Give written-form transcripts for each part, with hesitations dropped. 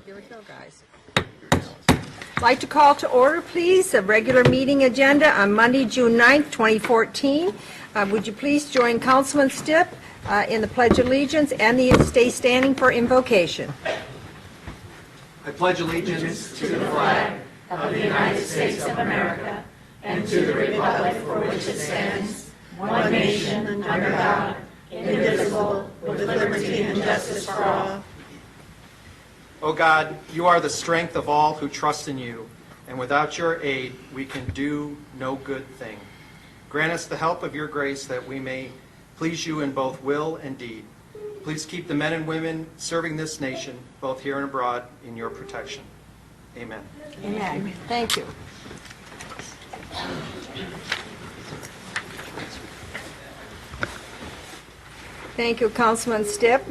Here we go, guys. I'd like to call to order, please, a regular meeting agenda on Monday, June 9th, 2014. Would you please join Councilman Stipp in the Pledge of Allegiance and stay standing for invocation. I pledge allegiance to the flag of the United States of America and to the republic for which it stands, one nation, under God, indivisible, with liberty and justice for all. O God, you are the strength of all who trust in you, and without your aid we can do no good thing. Grant us the help of your grace that we may please you in both will and deed. Please keep the men and women serving this nation, both here and abroad, in your protection. Amen. Amen. Thank you. Thank you, Councilman Stipp.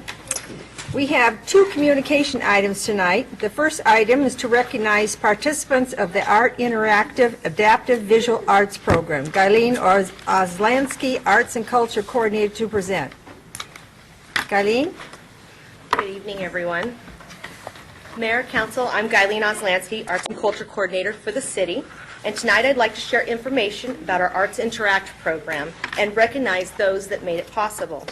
We have two communication items tonight. The first item is to recognize participants of the Art Interactive Adaptive Visual Arts Program. Guyleen Oslansky, Arts and Culture Coordinator, to present. Guyleen? Good evening, everyone. Mayor, Council, I'm Guyleen Oslansky, Arts and Culture Coordinator for the city, and tonight I'd like to share information about our Arts Interact program and recognize those that made it possible.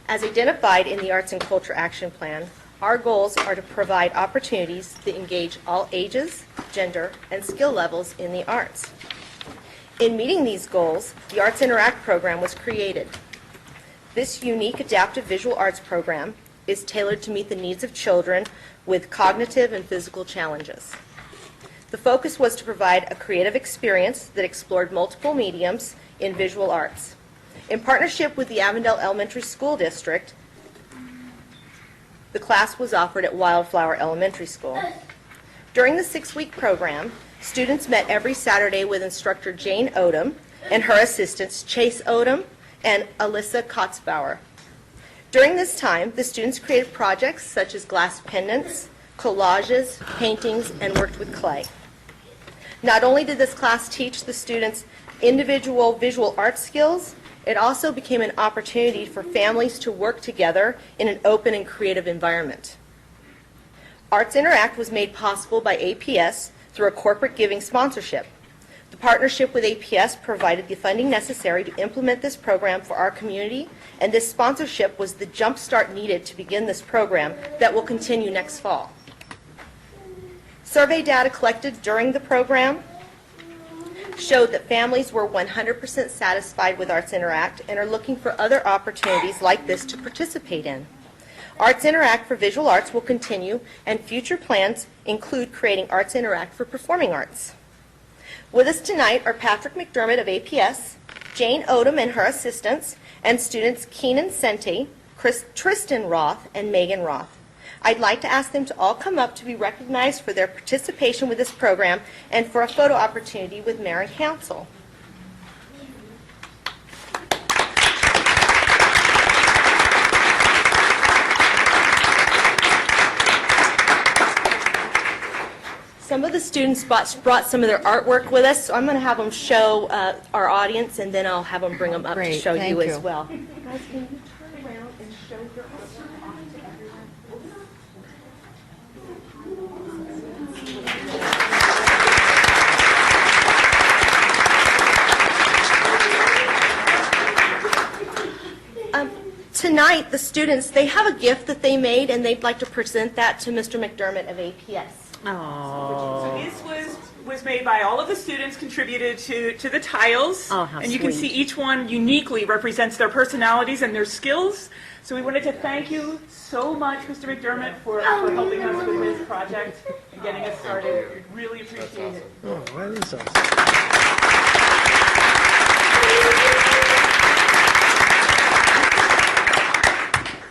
As identified in the Arts and Culture Action Plan, our goals are to provide opportunities that engage all ages, gender, and skill levels in the arts. In meeting these goals, the Arts Interact program was created. This unique adaptive visual arts program is tailored to meet the needs of children with cognitive and physical challenges. The focus was to provide a creative experience that explored multiple mediums in visual arts. In partnership with the Avondale Elementary School District, the class was offered at Wildflower Elementary School. During the 6-week program, students met every Saturday with instructor Jane Odom and her assistants Chase Odom and Alyssa Kotzbauer. During this time, the students created projects such as glass pendants, collages, paintings, and worked with clay. Not only did this class teach the students individual visual art skills, it also became an opportunity for families to work together in an open and creative environment. Arts Interact was made possible by APS through a corporate giving sponsorship. The partnership with APS provided the funding necessary to implement this program for our community, and this sponsorship was the jump start needed to begin this program that will continue next fall. Survey data collected during the program showed that families were 100% satisfied with Arts Interact and are looking for other opportunities like this to participate in. Arts Interact for visual arts will continue, and future plans include creating Arts Interact for performing arts. With us tonight are Patrick McDermott of APS, Jane Odom and her assistants, and students Keenan Sente, Tristan Roth, and Megan Roth. I'd like to ask them to all come up to be recognized for their participation with this program and for a photo opportunity with Mayor and Council. Some of the students brought some of their artwork with us, so I'm going to have them show our audience, and then I'll have them bring them up to show you as well. Guys, can you turn around and show your artwork off to everyone? Tonight, the students, they have a gift that they made, and they'd like to present that to Mr. McDermott of APS. So this was made by all of the students, contributed to the tiles. Oh, how and you can see each one uniquely represents their personalities and their skills. So we wanted to thank you so much, Mr. McDermott, for helping us with this project and getting us started. We really appreciate it. Oh, that is awesome.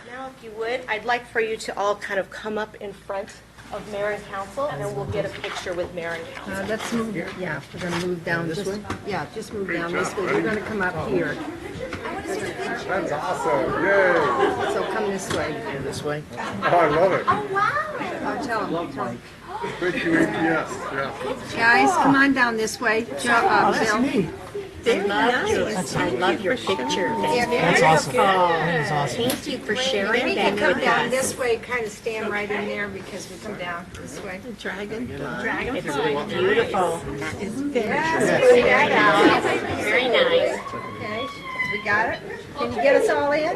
Now, if you would, I'd like for you to all kind of come up in front of Mayor and Council, and then we'll get a picture with Mayor and Council. Let's move, yeah, we're going to move down this way. Yeah, just move down this way. We're going to come up here. That's awesome. Yay. So come this way. This way. Oh, I love it. Oh, tell them. Thank you, APS. Yeah. Guys, come on down this way. Bill. I love your picture. That's awesome. That is awesome. Thank you for sharing Maybe you that can come with down us. this way, kind of stand right in there because we come down this way. It's beautiful. That is Yes, put that out. very nice. Okay, we got it? Can you get us all in?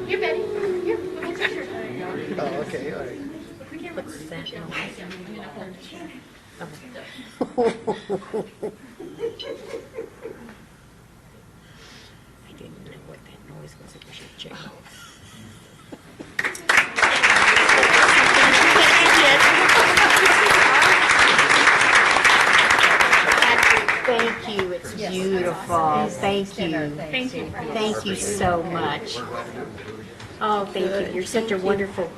You're Betty. Here, let me picture. Oh, okay, all right. What's that noise? I didn't know what that noise was. I wish I'd check. Thank you. It's beautiful. Thank you. Thank you. Thank you so much. Oh, thank you. You're such a wonderful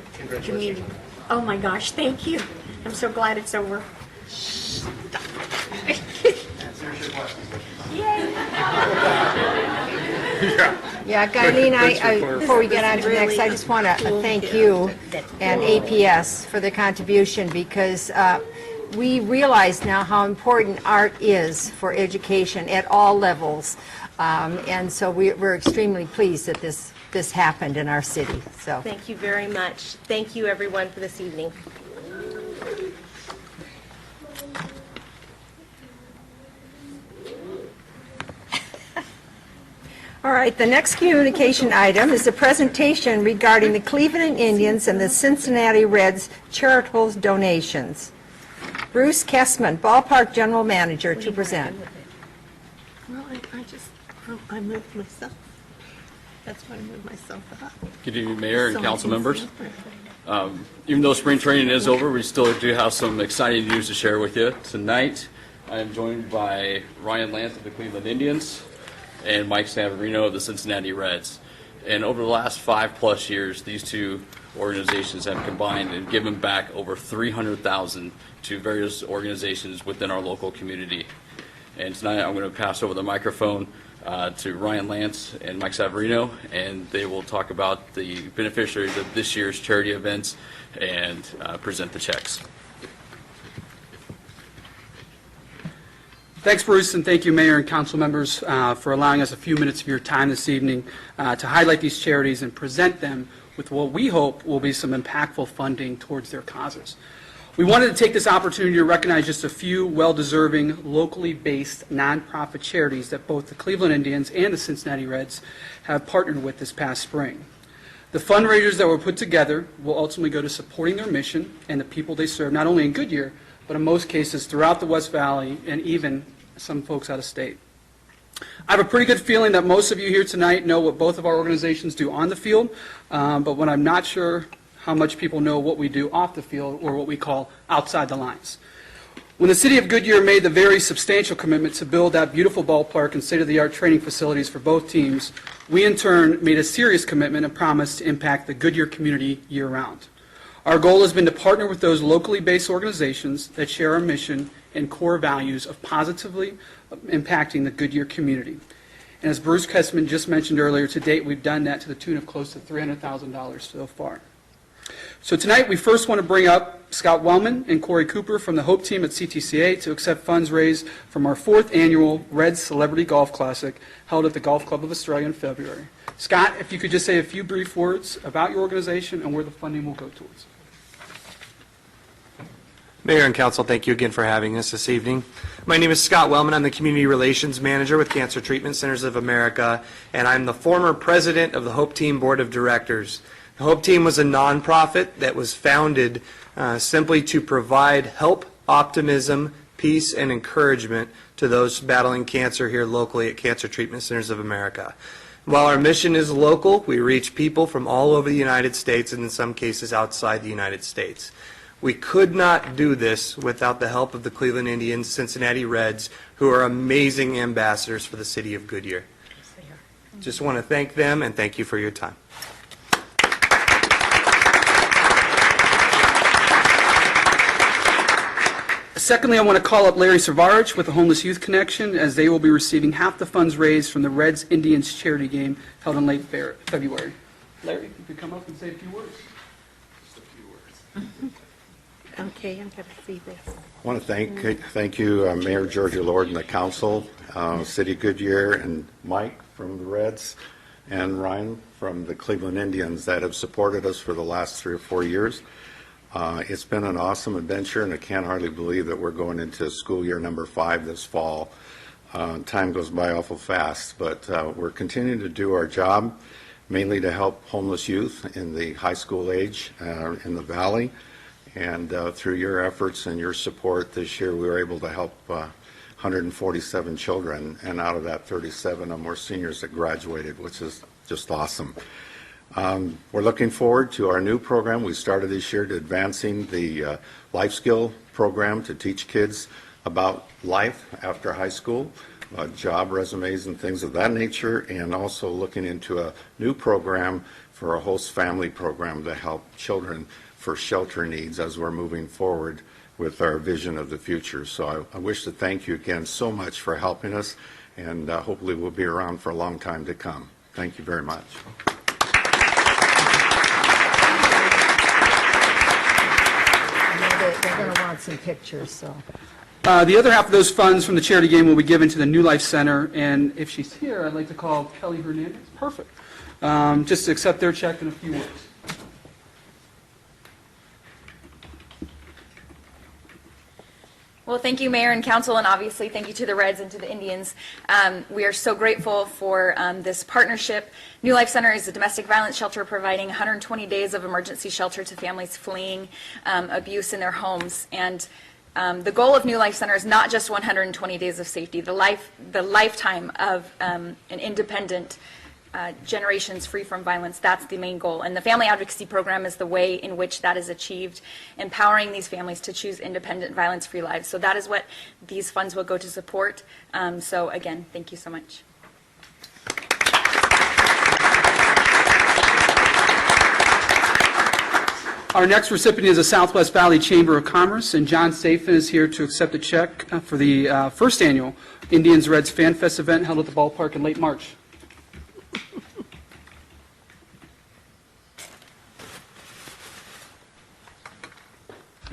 community. Oh my gosh, thank you. I'm so glad it's over. Yeah, Guylene, before we get on to the next, I just want to thank you and APS for the contribution because we realize now how important art is for education at all levels. And so we're extremely pleased that this happened in our city, so. Thank you very much. Thank you, everyone, for this evening. All right, the next communication item is a presentation regarding the Cleveland Indians and the Cincinnati Reds charitable donations. Bruce Kessman, Ballpark General Manager, to present. Well, I moved myself. That's why I moved myself up. Good evening, Mayor and So I council can members. see Even though spring training is over, we still do have some exciting news to share with you. Tonight, I am joined by Ryan Lance of the Cleveland Indians and Mike Savarino of the Cincinnati Reds. And over the last 5+ years, these two organizations have combined and given back over $300,000 to various organizations within our local community. And tonight, I'm going to pass over the microphone to Ryan Lance and Mike Savarino, and they will talk about the beneficiaries of this year's charity events and present the checks. Thanks, Bruce, and thank you, Mayor and council members, for allowing us a few minutes of your time this evening to highlight these charities and present them with what we hope will be some impactful funding towards their causes. We wanted to take this opportunity to recognize just a few well-deserving, locally based nonprofit charities that both the Cleveland Indians and the Cincinnati Reds have partnered with this past spring. The fundraisers that were put together will ultimately go to supporting their mission and the people they serve, not only in Goodyear, but in most cases throughout the West Valley and even some folks out of state. I have a pretty good feeling that most of you here tonight know what both of our organizations do on the field, but what I'm not sure how much people know what we do off the field, or what we call outside the lines. When the city of Goodyear made the very substantial commitment to build that beautiful ballpark and state-of-the-art training facilities for both teams, we in turn made a serious commitment and promise to impact the Goodyear community year-round. Our goal has been to partner with those locally based organizations that share our mission and core values of positively impacting the Goodyear community. And as Bruce Kessman just mentioned earlier, to date we've done that to the tune of close to $300,000 so far. So tonight we first want to bring up Scott Wellman and Corey Cooper from the Hope team at CTCA to accept funds raised from our 4th annual Reds Celebrity Golf Classic held at the Golf Club of Australia in February. Scott, if you could just say a few brief words about your organization and where the funding will go towards. Mayor and Council, thank you again for having us this evening. My name is Scott Wellman. I'm the Community Relations Manager with Cancer Treatment Centers of America, and I'm the former president of the Hope Team Board of Directors. The Hope Team was a nonprofit that was founded simply to provide help, optimism, peace, and encouragement to those battling cancer here locally at Cancer Treatment Centers of America. While our mission is local, we reach people from all over the United States and in some cases outside the United States. We could not do this without the help of the Cleveland Indians, Cincinnati Reds, who are amazing ambassadors for the city of Goodyear. Just want to thank them and thank you for your time. Secondly, I want to call up Larry Savarich with the Homeless Youth Connection, as they will be receiving half the funds raised from the Reds Indians charity game held in late February. Larry, if you could come up and say a few words. Just a few words. Okay, I'm going to see this. I want to thank you, Mayor Georgia Lord and the council, City Goodyear, and Mike from the Reds, and Ryan from the Cleveland Indians that have supported us for the last 3 or 4 years. It's been an awesome adventure, and I can't hardly believe that we're going into school year number 5 this fall. Time goes by awful fast, but we're continuing to do our job, mainly to help homeless youth in the high school age in the Valley. And through your efforts and your support this year, we were able to help 147 children, and out of that, 37 of them were seniors that graduated, which is just awesome. We're looking forward to our new program we started this year, to advancing the life skill program to teach kids about life after high school, job resumes and things of that nature, and also looking into a new program for a host family program to help children for shelter needs as we're moving forward with our vision of the future. So I wish to thank you again so much for helping us, and hopefully we'll be around for a long time to come. Thank you very much. They're going to want some pictures, so. The other half of those funds from the charity game will be given to the New Life Center, and if she's here, I'd like to call Kelly Hernandez. Perfect. Just to accept their check in a few words. Well, thank you, Mayor and Council, and obviously thank you to the Reds and to the Indians. We are so grateful for this partnership. New Life Center is a domestic violence shelter providing 120 days of emergency shelter to families fleeing abuse in their homes. And the goal of New Life Center is not just 120 days of safety, the lifetime of an independent generations free from violence. That's the main goal. And the Family Advocacy Program is the way in which that is achieved, empowering these families to choose independent, violence-free lives. So that is what these funds will go to support. So again, thank you so much. Our next recipient is the Southwest Valley Chamber of Commerce, and John Safin is here to accept a check for the first annual Indians Reds Fan Fest event held at the ballpark in late March.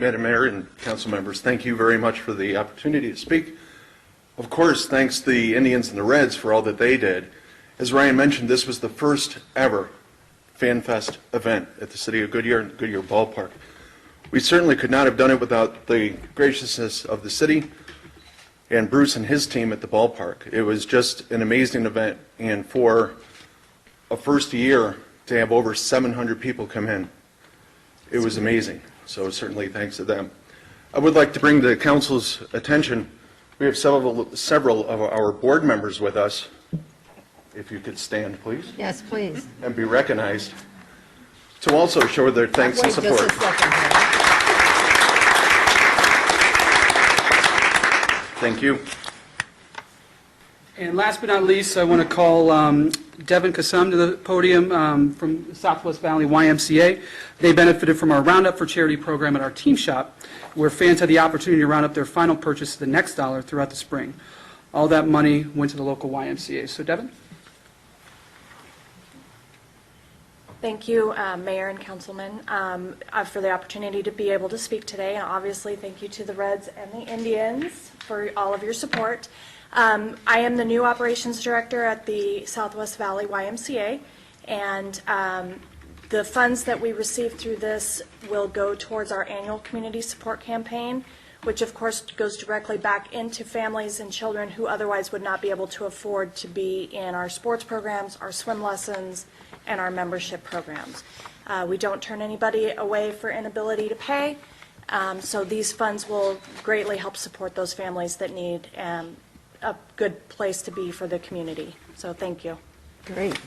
Madam Mayor and council members, thank you very much for the opportunity to speak. Of course, thanks to the Indians and the Reds for all that they did. As Ryan mentioned, this was the first ever Fan Fest event at the City of Goodyear and Goodyear Ballpark. We certainly could not have done it without the graciousness of the city and Bruce and his team at the ballpark. It was just an amazing event, and for a first year to have over 700 people come in, it was amazing. So certainly thanks to them. I would like to bring to the council's attention, we have several of our board members with us. If you could stand, please. Yes, please. And be recognized to also show their thanks and support. Wait just a second here. Thank you. And last but not least, I want to call Devin Kassam to the podium from Southwest Valley YMCA. They benefited from our Roundup for Charity program at our team shop, where fans had the opportunity to round up their final purchase to the next dollar throughout the spring. All that money went to the local YMCA. So, Devin? Thank you, Mayor and Councilman, for the opportunity to be able to speak today. And obviously, thank you to the Reds and the Indians for all of your support. I am the new operations director at the Southwest Valley YMCA, and the funds that we receive through this will go towards our annual community support campaign, which of course goes directly back into families and children who otherwise would not be able to afford to be in our sports programs, our swim lessons, and our membership programs. We don't turn anybody away for inability to pay, so these funds will greatly help support those families that need a good place to be for the community. So thank you. Great.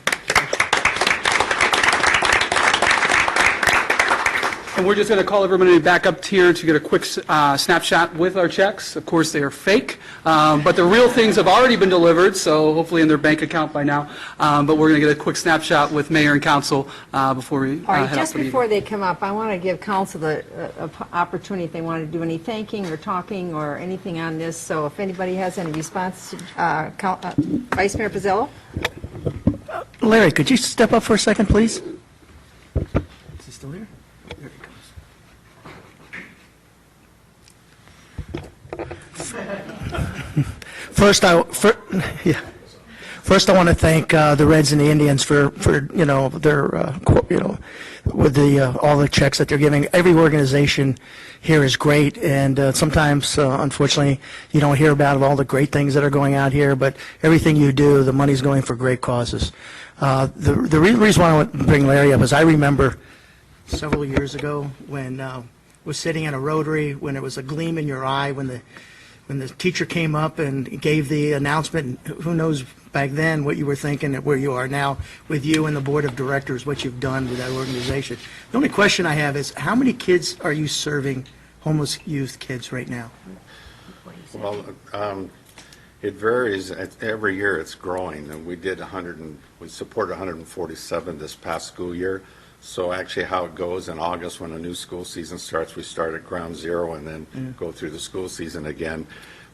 And we're just going to call everybody back up here to get a quick snapshot with our checks. Of course, they are fake, but the real things have already been delivered, so hopefully in their bank account by now. But we're going to get a quick snapshot with Mayor and Council before we All right, head just out for before they come up, I want to give council the opportunity if they want to do any thanking or talking or anything on this. So if anybody has any response, Vice Mayor Pizzillo? Larry, could you step up for a second, please? Is he still here? There he comes. First, First, I want to thank the Reds and the Indians for you know, their with the all the checks that they're giving. Every organization here is great, and sometimes, unfortunately, you don't hear about all the great things that are going out here. But everything you do, the money's going for great causes. The reason why I want to bring Larry up is I remember several years ago when was sitting in a Rotary, when there was a gleam in your eye when the teacher came up and gave the announcement. Who knows back then what you were thinking and where you are now with you and the board of directors, what you've done with that organization. The only question I have is, how many kids are you serving, homeless youth kids, right now? Well, it varies. Every year it's growing, and we supported 147 this past school year. So actually how it goes in August when a new school season starts, we start at ground zero and then go through the school season again.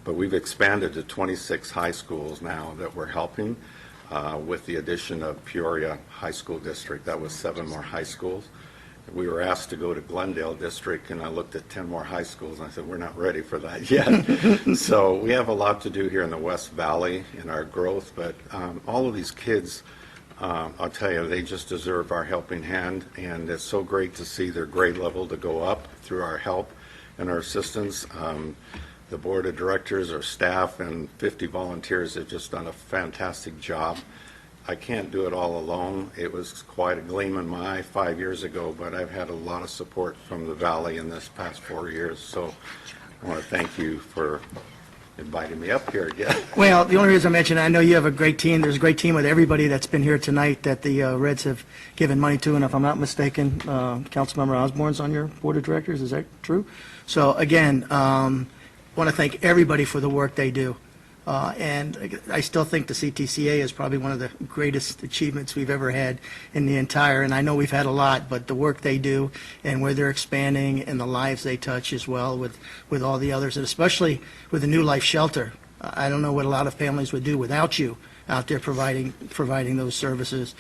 But we've expanded to 26 high schools now that we're helping with the addition of Peoria High School District. That was 7 more high schools. We were asked to go to Glendale District, and I looked at 10 more high schools, and I said, we're not ready for that yet. So we have a lot to do here in the West Valley in our growth, but all of these kids, I'll tell you, they just deserve our helping hand, and it's so great to see their grade level to go up through our help and our assistance. The board of directors, our staff, and 50 volunteers have just done a fantastic job. I can't do it all alone. It was quite a gleam in my eye 5 years ago, but I've had a lot of support from the Valley in this past 4 years, so I want to thank you for inviting me up here again. Well, the only reason I mentioned, I know you have a great team. There's a great team with everybody that's been here tonight that the Reds have given money to, and if I'm not mistaken, Councilmember Osborne's on your board of directors. Is that true? So again, want to thank everybody for the work they do. And I still think the CTCA is probably one of the greatest achievements we've ever had in the entire, and I know we've had a lot, but the work they do and where they're expanding and the lives they touch as well with all the others, and especially with the New Life Shelter. I don't know what a lot of families would do without you out there providing those services.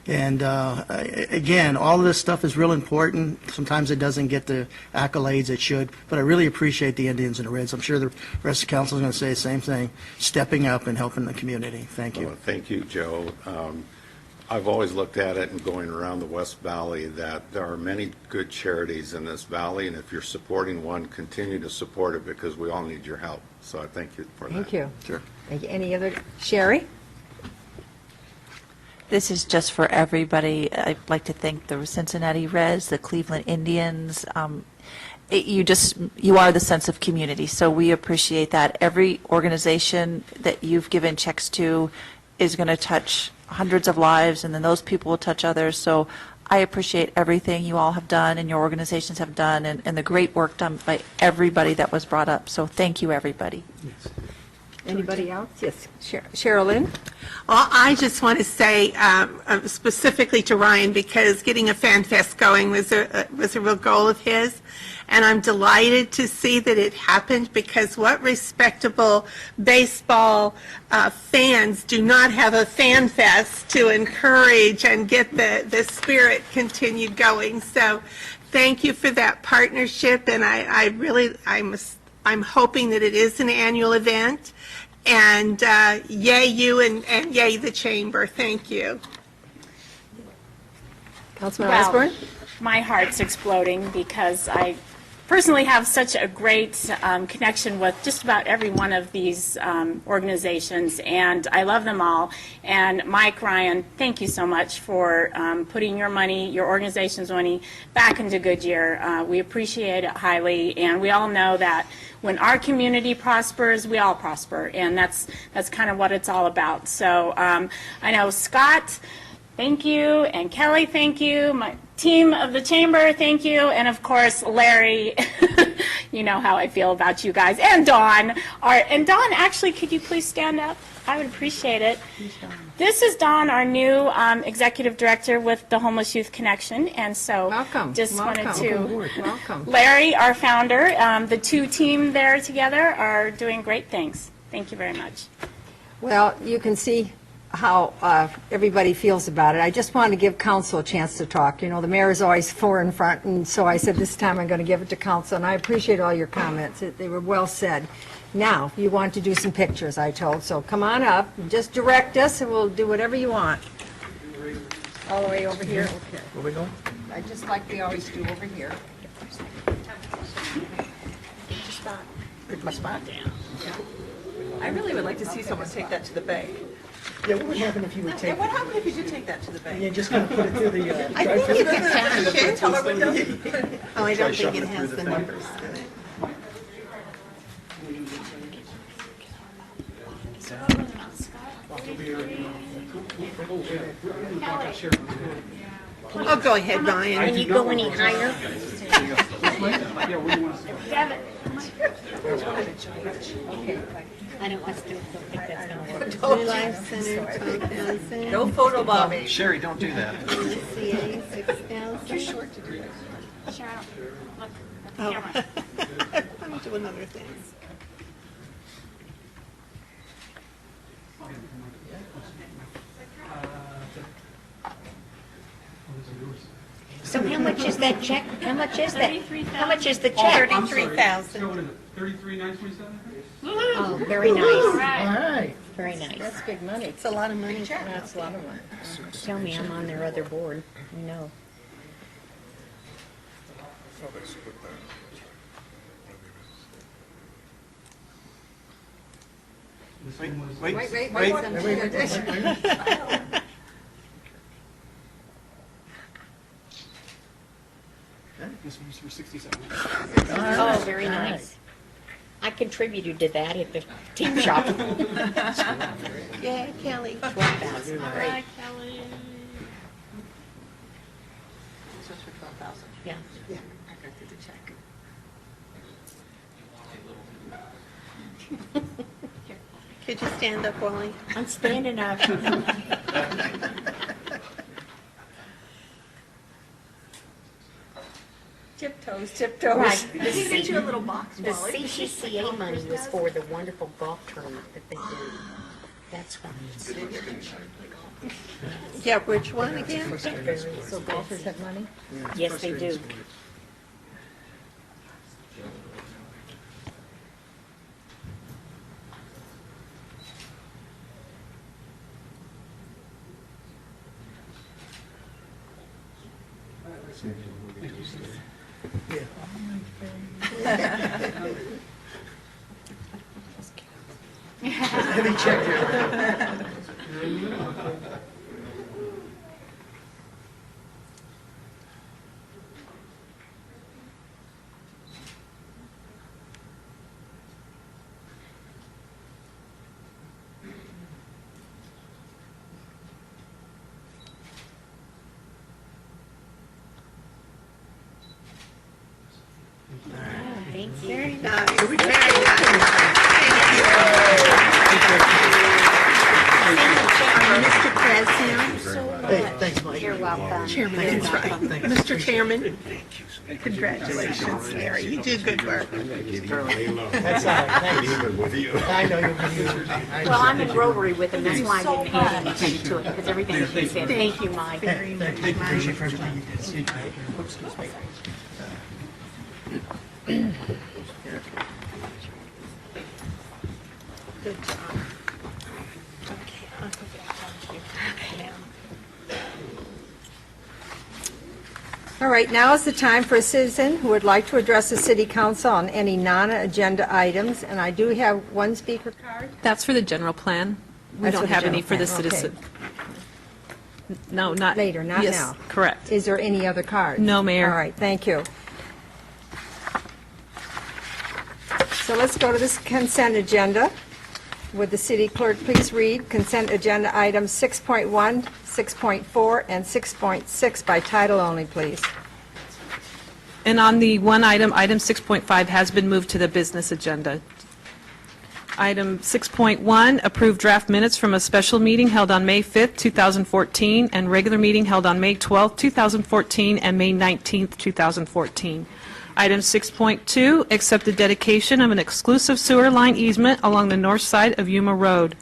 And again, all of this stuff is real important. Sometimes it doesn't get the accolades it should, but I really appreciate the Indians and the Reds. I'm sure the rest of the council is going to say the same thing, stepping up and helping the community. Thank you. Thank you, Joe. I've always looked at it and going around the West Valley that there are many good charities in this valley, and if you're supporting one, continue to support it because we all need your help. So I thank you for that. Thank you. Sure. Thank you. Any other? Sherry? This is just for everybody. I'd like to thank the Cincinnati Reds, the Cleveland Indians. You are the sense of community, so we appreciate that. Every organization that you've given checks to is going to touch hundreds of lives, and then those people will touch others. So I appreciate everything you all have done and your organizations have done, and the great work done by everybody that was brought up. So thank you, everybody. Yes. Anybody else? Yes. Sherilyn? Well, I just want to say specifically to Ryan, because getting a fan fest going was a real goal of his, and I'm delighted to see that it happened, because what respectable baseball fans do not have a fan fest to encourage and get the spirit continued going? So thank you for that partnership, and I'm hoping that it is an annual event. And yay you and yay the chamber. Thank you. Councilman Osborne? My heart's exploding because I personally have such a great connection with just about every one of these organizations, and I love them all. And Mike, Ryan, thank you so much for putting your money, your organization's money, back into Goodyear. We appreciate it highly, and we all know that when our community prospers, we all prosper, and that's kind of what it's all about. So I know Scott, thank you, and Kelly, thank you, my team of the chamber, thank you, and of course Larry. You know how I feel about you guys, and Dawn. And Dawn, actually, could you please stand up? I would appreciate it. This is Dawn, our new executive director with the Homeless Youth Connection, and so Welcome. wanted to. Welcome. Larry, our founder, the two team there together are doing great things. Thank you very much. Well, you can see how everybody feels about it. I just wanted to give council a chance to talk. You know, the mayor is always fore in front, and so I said this time I'm going to give it to council, and I appreciate all your comments. They were well said. Now, you want to do some pictures, I told, so come on up, just direct us, and we'll do whatever you want. All the way over here? Okay. Where we going? I just like we always do over here. Pick my spot. I really would like to see someone take that to the bank. Yeah, what would happen if you would take, What happened if you did take that to the bank? you just kind of put it through the I think drive-through? you can cash it. Teller window? Oh, I don't think it has the numbers in it. Oh, go ahead, Ryan. Can you go any higher? I don't think that's going to work. Blue Life Center, 12,000. No photo bombing. Sherry, don't do that. CA, 6,000. Too short to do that. Cheryl, look at the Oh. camera. I'm doing other things. So how much is that check? How much is that? How much is the check? 33,000. 33,927? Oh, very nice. All right. Very nice. That's big money. It's a lot of money. That's a lot of money. Tell me I'm on their other board. I know. This one's for 67. Oh, very nice. I contributed to that at the tea shop. Yeah, Kelly. 12,000. Great. Kelly. This was for 12,000. Yeah. I got to the check. Could you stand up, Wally? I'm standing up. Tiptoes, tiptoes. Right. Did he get you a little box, The Wally? CCCA money was for the wonderful golf tournament that they do. That's what it's. Yeah, which one again? So golfers have money? Yes, they do. Heavy check here. Thank you. Very nice. Very nice. Mr. President. Hey, thanks, Mike. You're welcome. Chairman, that's right. Mr. Chairman, congratulations, Larry. You do good work. That's all right, thanks. I know you'll be users. Well, I'm in Rotary with him, that's why I didn't add anything to it, because everything he said. Thank you, Mike. Hey, thank you. Appreciate for everything you did. See you tonight. Oops, excuse me. Good job. Okay, I'll go back. Thank you. All right, now is the time for a citizen who would like to address the city council on any non-agenda items, and I do have one speaker card. That's for the general plan. We That's don't for the have any general for the plan, okay. citizen. No, not. Later, not yes, now. correct. Is there any other cards? No, Mayor. All right, thank you. So let's go to this consent agenda. Would the city clerk please read consent agenda items 6.1, 6.4, and 6.6 by title only, please? And on the one item, item 6.5 has been moved to the business agenda. Item 6.1, approved draft minutes from a special meeting held on May 5th, 2014, and regular meeting held on May 12th, 2014, and May 19th, 2014. Item 6.2, accept the dedication of an exclusive sewer line easement along the north side of Yuma Road.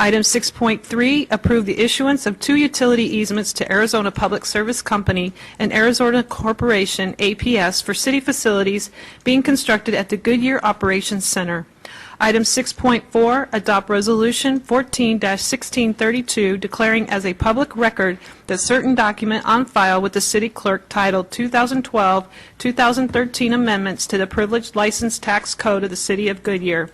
Item 6.3, approve the issuance of 2 utility easements to Arizona Public Service Company and Arizona Corporation, APS, for city facilities being constructed at the Goodyear Operations Center. Item 6.4, adopt Resolution 14-1632, declaring as a public record that certain document on file with the city clerk titled 2012-2013 Amendments to the Privileged License Tax Code of the City of Goodyear.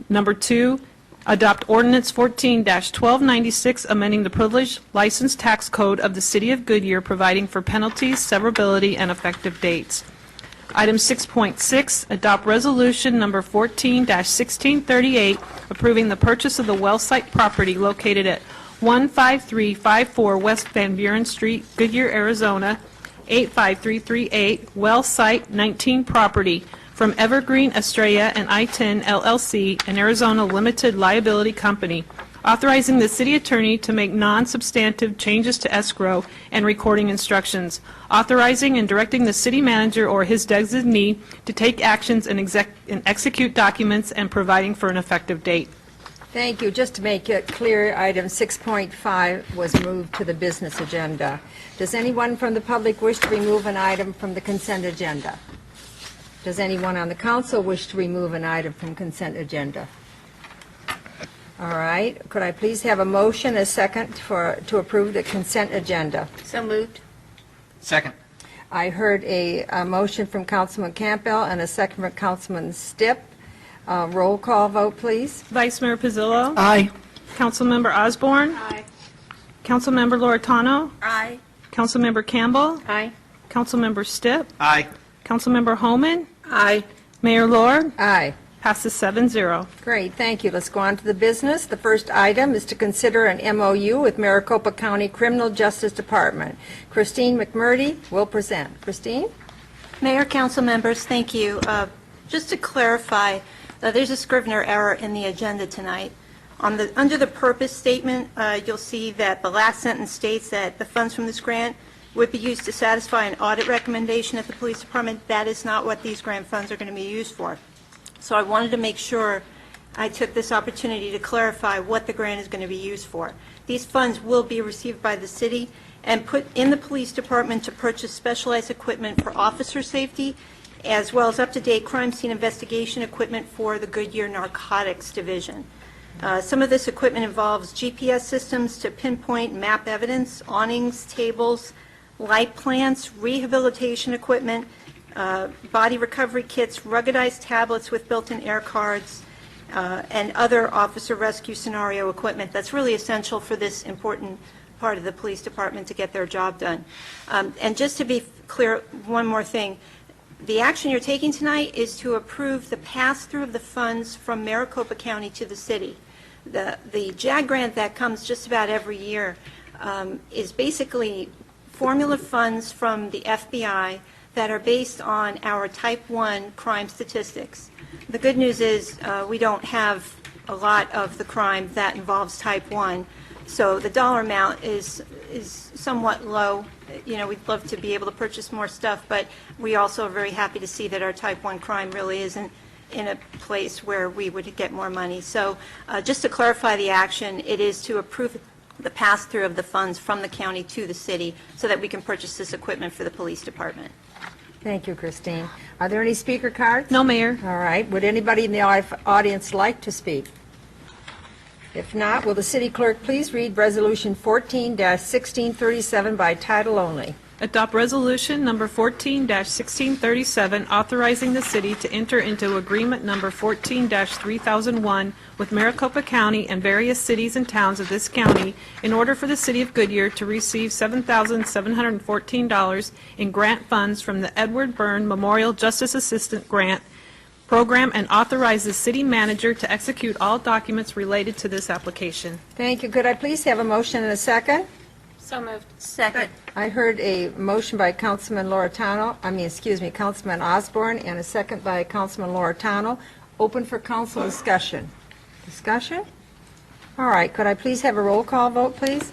Number 2, adopt Ordinance 14-1296, amending the Privileged License Tax Code of the City of Goodyear, providing for penalties, severability, and effective dates. Item 6.6, adopt Resolution Number 14-1638, approving the purchase of the well site property located at 15354 West Van Buren Street, Goodyear, Arizona, 85338, well site 19 property, from Evergreen Estrella and I-10 LLC, an Arizona limited liability company, authorizing the city attorney to make non-substantive changes to escrow and recording instructions, authorizing and directing the city manager or his designee to take actions and execute documents, and providing for an effective date. Thank you. Just to make it clear, item 6.5 was moved to the business agenda. Does anyone from the public wish to remove an item from the consent agenda? Does anyone on the council wish to remove an item from consent agenda? All right. Could I please have a motion, a second, to approve the consent agenda? So moved. Second. I heard a motion from Councilman Campbell and a second from Councilman Stipp. Roll call vote, please. Vice Mayor Pizzillo? Aye. Councilmember Osborne? Aye. Councilmember Loretano? Aye. Councilmember Campbell? Aye. Councilmember Stipp? Aye. Councilmember Homan? Aye. Mayor Lord? Aye. Passes 7-0. Great, thank you. Let's go on to the business. The first item is to consider an MOU with Maricopa County Criminal Justice Department. Christine McMurdy will present. Christine? Mayor, council members, thank you. Just to clarify, there's a Scrivener error in the agenda tonight. Under the purpose statement, you'll see that the last sentence states that the funds from this grant would be used to satisfy an audit recommendation at the police department. That is not what these grant funds are going to be used for. So I wanted to make sure I took this opportunity to clarify what the grant is going to be used for. These funds will be received by the city and put in the police department to purchase specialized equipment for officer safety, as well as up-to-date crime scene investigation equipment for the Goodyear Narcotics Division. Some of this equipment involves GPS systems to pinpoint map evidence, awnings, tables, light plants, rehabilitation equipment, body recovery kits, ruggedized tablets with built-in air cards, and other officer rescue scenario equipment that's really essential for this important part of the police department to get their job done. And just to be clear, one more thing. The action you're taking tonight is to approve the pass-through of the funds from Maricopa County to the city. The JAG grant that comes just about every year is basically formula funds from the FBI that are based on our Type 1 crime statistics. The good news is we don't have a lot of the crime that involves Type 1, so the dollar amount is somewhat low. You know, we'd love to be able to purchase more stuff, but we also are very happy to see that our Type 1 crime really isn't in a place where we would get more money. So just to clarify the action, it is to approve the pass-through of the funds from the county to the city so that we can purchase this equipment for the police department. Thank you, Christine. Are there any speaker cards? No, Mayor. All right. Would anybody in the audience like to speak? If not, will the city clerk please read Resolution 14-1637 by title only? Adopt Resolution Number 14-1637, authorizing the city to enter into Agreement Number 14-3001 with Maricopa County and various cities and towns of this county in order for the city of Goodyear to receive $7,714 in grant funds from the Edward Byrne Memorial Justice Assistant Grant Program and authorize the city manager to execute all documents related to this application. Thank you. Could I please have a motion and a second? So moved. Second. I heard a motion by Councilman Councilman Osborne, and a second by Councilman Loretano. Open for council discussion. Discussion? All right. Could I please have a roll call vote, please?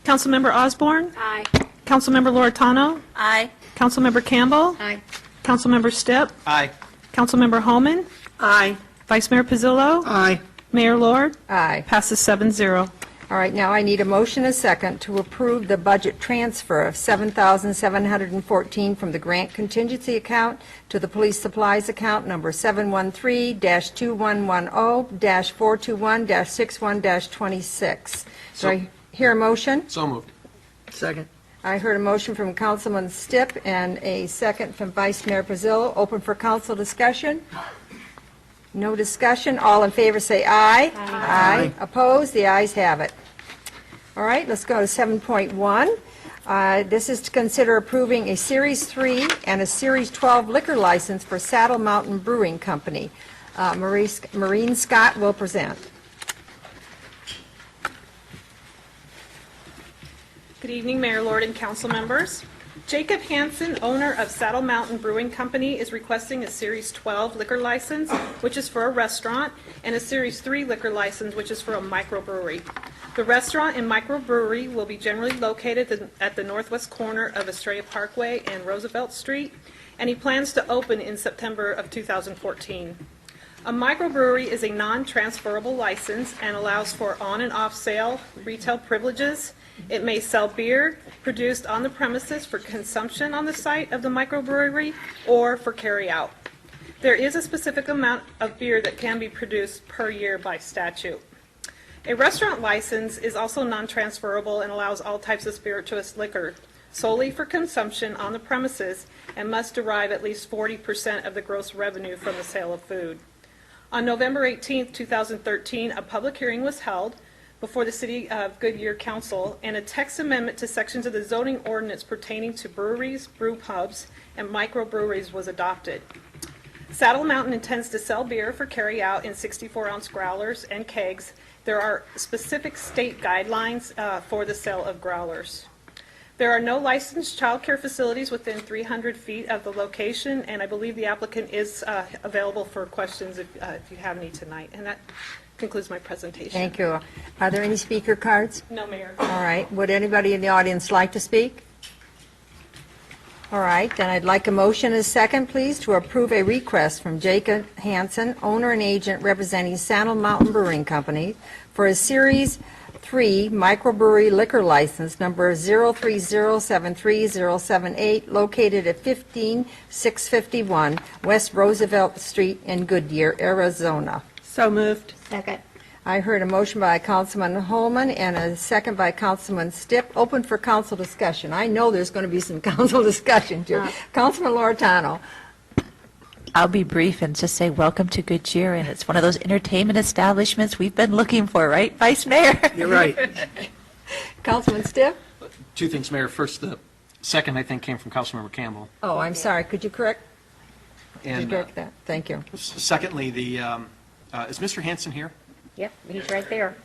Councilmember Osborne? Aye. Councilmember Loretano? Aye. Councilmember Campbell? Aye. Councilmember Stipp? Aye. Councilmember Homan? Aye. Vice Mayor Pizzillo? Aye. Mayor Lord? Aye. Passes 7-0. All right, now I need a motion and a second to approve the budget transfer of $7,714 from the grant contingency account to the police supplies account number 713-2110-421-61-26. Do I hear a motion? So moved. Second. I heard a motion from Councilman Stipp and a second from Vice Mayor Pizzillo. Open for council discussion? No discussion. All in favor say aye. Aye. Opposed? The ayes have it. All right, let's go to 7.1. This is to consider approving a Series 3 and a Series 12 liquor license for Saddle Mountain Brewing Company. Maureen Scott will present. Good evening, Mayor Lord and council members. Jacob Hansen, owner of Saddle Mountain Brewing Company, is requesting a Series 12 liquor license, which is for a restaurant, and a Series 3 liquor license, which is for a microbrewery. The restaurant and microbrewery will be generally located at the northwest corner of Estrella Parkway and Roosevelt Street, and he plans to open in September of 2014. A microbrewery is a non-transferable license and allows for on and off sale retail privileges. It may sell beer produced on the premises for consumption on the site of the microbrewery or for carry-out. There is a specific amount of beer that can be produced per year by statute. A restaurant license is also non-transferable and allows all types of spirituous liquor solely for consumption on the premises and must derive at least 40% of the gross revenue from the sale of food. On November 18, 2013, a public hearing was held before the City of Goodyear Council, and a text amendment to sections of the zoning ordinance pertaining to breweries, brew pubs, and microbreweries was adopted. Saddle Mountain intends to sell beer for carry-out in 64-ounce growlers and kegs. There are specific state guidelines for the sale of growlers. There are no licensed child care facilities within 300 feet of the location, and I believe the applicant is available for questions if you have any tonight. And that concludes my presentation. Thank you. Are there any speaker cards? No, Mayor. All right. Would anybody in the audience like to speak? All right. Then I'd like a motion and a second, please, to approve a request from Jacob Hansen, owner and agent representing Saddle Mountain Brewing Company, for a Series 3 microbrewery liquor license number 0307378, located at 15651 West Roosevelt Street in Goodyear, Arizona. So moved. Second. I heard a motion by Councilman Holman and a second by Councilman Stipp. Open for council discussion. I know there's going to be some council discussion here. Councilman Loretano. I'll be brief and just say welcome to Goodyear, and it's one of those entertainment establishments we've been looking for, right, Vice Mayor? You're right. Councilman Stipp? Two things, Mayor. First, the second, I think, came from Councilmember Campbell. Oh, I'm sorry. Could you correct And that? Thank you. secondly, the is Mr. Hansen here? Yep, he's right there.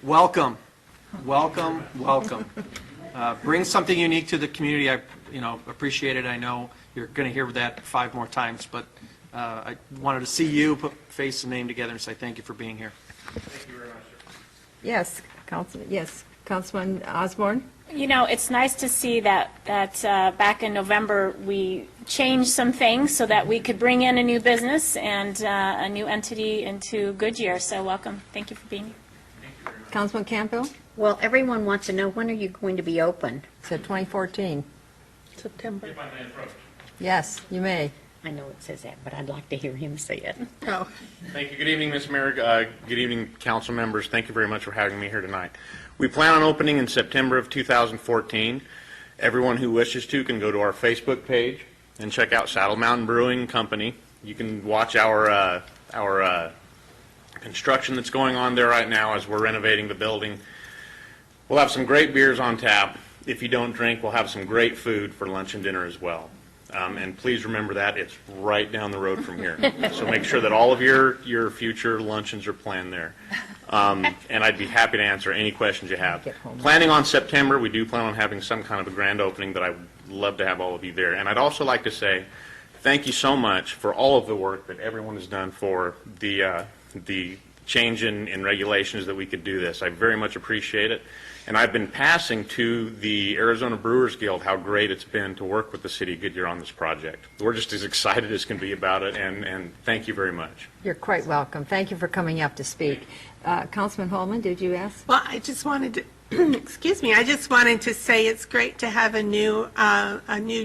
Welcome, welcome, welcome. Bring something unique to the community. I, appreciate it. I know you're going to hear that 5 more times, but I wanted to see you put face and name together and say thank you for being here. Thank you very much. Yes, Councilman Osborne? It's nice to see that back in November, we changed some things so that we could bring in a new business and a new entity into Goodyear. So welcome. Thank you for being here. Councilman Campbell? Well, everyone wants to know, when are you going to be open? Said 2014. September. Yes, you may. I know it says that, but I'd like to hear him say it. Oh. Thank you. Good evening, Ms. Mayor. Good evening, council members. Thank you very much for having me here tonight. We plan on opening in September of 2014. Everyone who wishes to can go to our Facebook page and check out Saddle Mountain Brewing Company. You can watch our construction that's going on there right now as we're renovating the building. We'll have some great beers on tap. If you don't drink, we'll have some great food for lunch and dinner as well. And please remember that it's right down the road from here. So make sure that all of your future luncheons are planned there. And I'd be happy to answer any questions you have. Planning on September, we do plan on having some kind of a grand opening that I would love to have all of you there. And I'd also like to say thank you so much for all of the work that everyone has done for the change in regulations that we could do this. I very much appreciate it. And I've been passing to the Arizona Brewers Guild how great it's been to work with the city of Goodyear on this project. We're just as excited as can be about it, and thank you very much. You're quite welcome. Thank you for coming up to speak. Councilman Holman, did you ask? Well, I just wanted to, excuse me, I just wanted to say it's great to have a new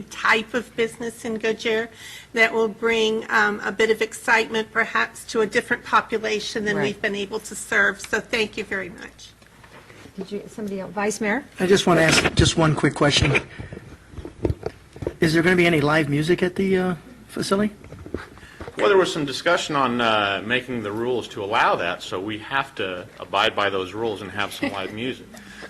type of business in Goodyear that will bring a bit of excitement perhaps to a different population than Right. we've been able to serve. So thank you very much. Did you, somebody else? Vice Mayor? I just want to ask just one quick question. Is there going to be any live music at the facility? Well, there was some discussion on making the rules to allow that, so we have to abide by those rules and have some live music.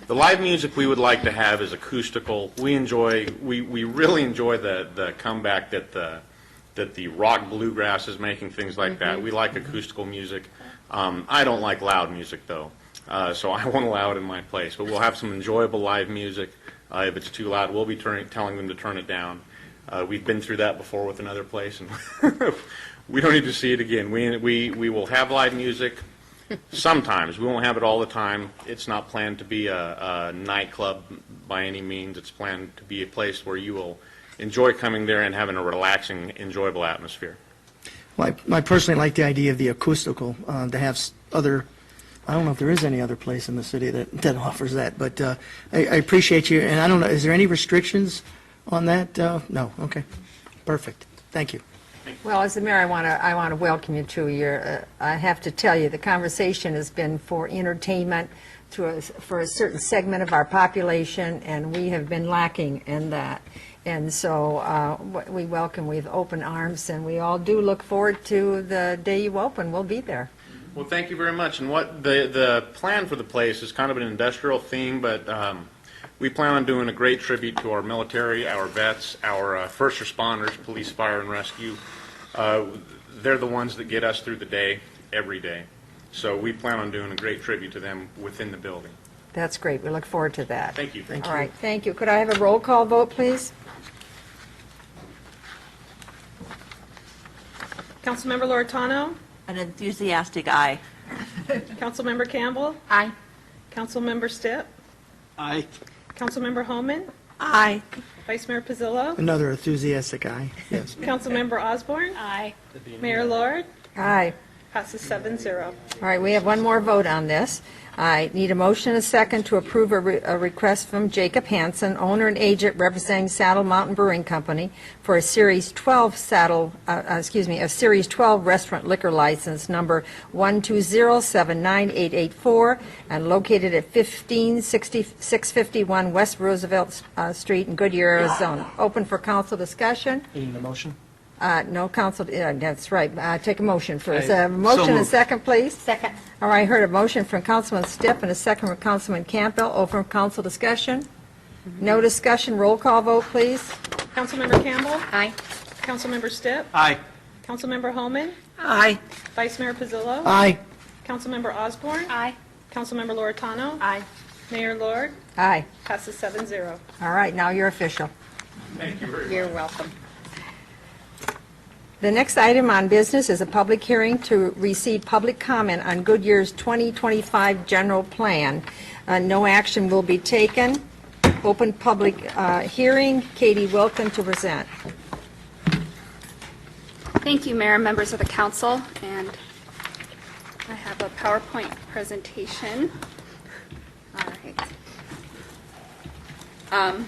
The live music we would like to have is acoustical. We really enjoy the comeback that the rock bluegrass is making, things like that. We like acoustical music. I don't like loud music, though, so I won't allow it in my place. But we'll have some enjoyable live music. If it's too loud, we'll be telling them to turn it down. We've been through that before with another place, and we don't need to see it again. We will have live music sometimes. We won't have it all the time. It's not planned to be a nightclub by any means. It's planned to be a place where you will enjoy coming there and having a relaxing, enjoyable atmosphere. Well, I personally like the idea of the acoustical, to have other, I don't know if there is any other place in the city that offers that, but I appreciate you, and I don't know, is there any restrictions on that? No, okay, perfect, thank you. Well, as the mayor, I want to welcome you to your, I have to tell you, the conversation has been for entertainment for a certain segment of our population, and we have been lacking in that. And so we welcome with open arms, and we all do look forward to the day you open. We'll be there. Well, thank you very much. And what the plan for the place is kind of an industrial theme, but we plan on doing a great tribute to our military, our vets, our first responders, police, fire, and rescue. They're the ones that get us through the day, every day. So we plan on doing a great tribute to them within the building. That's great. We look forward to that. Thank you. All right, thank you. Could I have a roll call vote, please? Councilmember Loretano? An enthusiastic aye. Councilmember Campbell? Aye. Councilmember Stipp? Aye. Councilmember Homan? Aye. Vice Mayor Pizzillo? Another enthusiastic aye, yes. Councilmember Osborne? Aye. Mayor Lord? Aye. Passes 7-0. All right, we have one more vote on this. I need a motion and a second to approve a request from Jacob Hansen, owner and agent representing Saddle Mountain Brewing Company, for a Series 12 a Series 12 restaurant liquor license number 120798884, and located at 15651 West Roosevelt Street in Goodyear, Arizona. Open for council discussion. Need a motion? No, council, that's right. Take a motion first. Aye. Motion So and a moved. second, please. Second. All right, I heard a motion from Councilman Stipp and a second from Councilman Campbell. Open for council discussion. No discussion. Roll call vote, please. Councilmember Campbell? Aye. Councilmember Stipp? Aye. Councilmember Homan? Aye. Vice Mayor Pizzillo? Aye. Councilmember Osborne? Aye. Councilmember Loretano? Aye. Mayor Lord? Aye. Passes 7-0. All right, now you're official. Thank you very much. You're welcome. The next item on business is a public hearing to receive public comment on Goodyear's 2025 general plan. No action will be taken. Open public hearing. Katie Wilkin to present. Thank you, Mayor and members of the council, and I have a PowerPoint presentation. All right.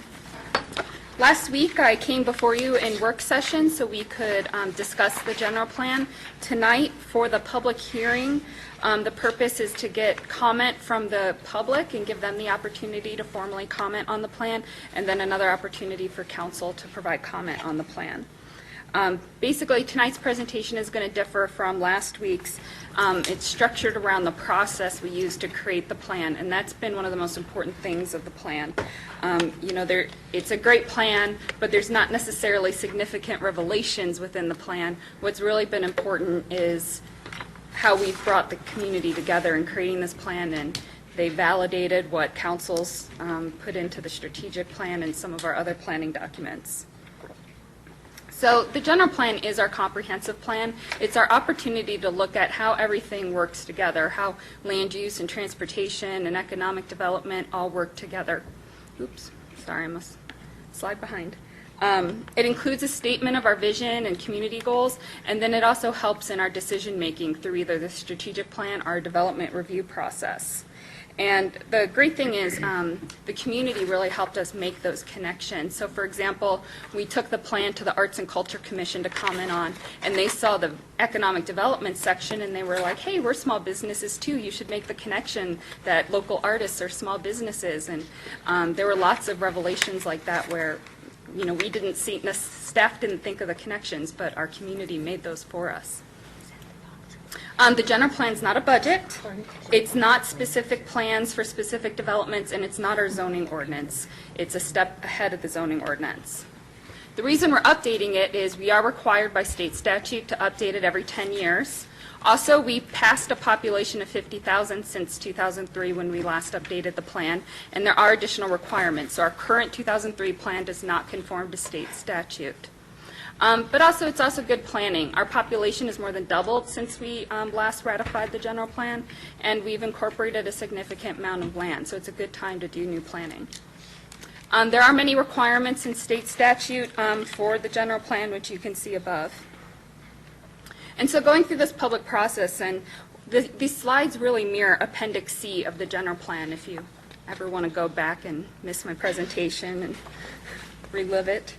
Last week, I came before you in work session so we could discuss the general plan. Tonight, for the public hearing, the purpose is to get comment from the public and give them the opportunity to formally comment on the plan, and then another opportunity for council to provide comment on the plan. Basically, tonight's presentation is going to differ from last week's. It's structured around the process we use to create the plan, and that's been one of the most important things of the plan. It's a great plan, but there's not necessarily significant revelations within the plan. What's really been important is how we've brought the community together in creating this plan, and they validated what councils put into the strategic plan and some of our other planning documents. So the general plan is our comprehensive plan. It's our opportunity to look at how everything works together, how land use and transportation and economic development all work together. Oops, sorry, I must slide behind. It includes a statement of our vision and community goals, and then it also helps in our decision-making through either the strategic plan or our development review process. And the great thing is the community really helped us make those connections. So, for example, we took the plan to the Arts and Culture Commission to comment on, and they saw the economic development section, and they were like, hey, we're small businesses too. You should make the connection that local artists are small businesses. And there were lots of revelations like that where, you know, we didn't see, the staff didn't think of the connections, but our community made those for us. The general plan is not a budget. It's not specific plans for specific developments, and it's not our zoning ordinance. It's a step ahead of the zoning ordinance. The reason we're updating it is we are required by state statute to update it every 10 years. Also, we passed a population of 50,000 since 2003 when we last updated the plan, and there are additional requirements. So our current 2003 plan does not conform to state statute. But also, it's also good planning. Our population has more than doubled since we last ratified the general plan, and we've incorporated a significant amount of land, so it's a good time to do new planning. There are many requirements in state statute for the general plan, which you can see above. And so going through this public process, and these slides really mirror Appendix C of the general plan, if you ever want to go back and miss my presentation and relive it.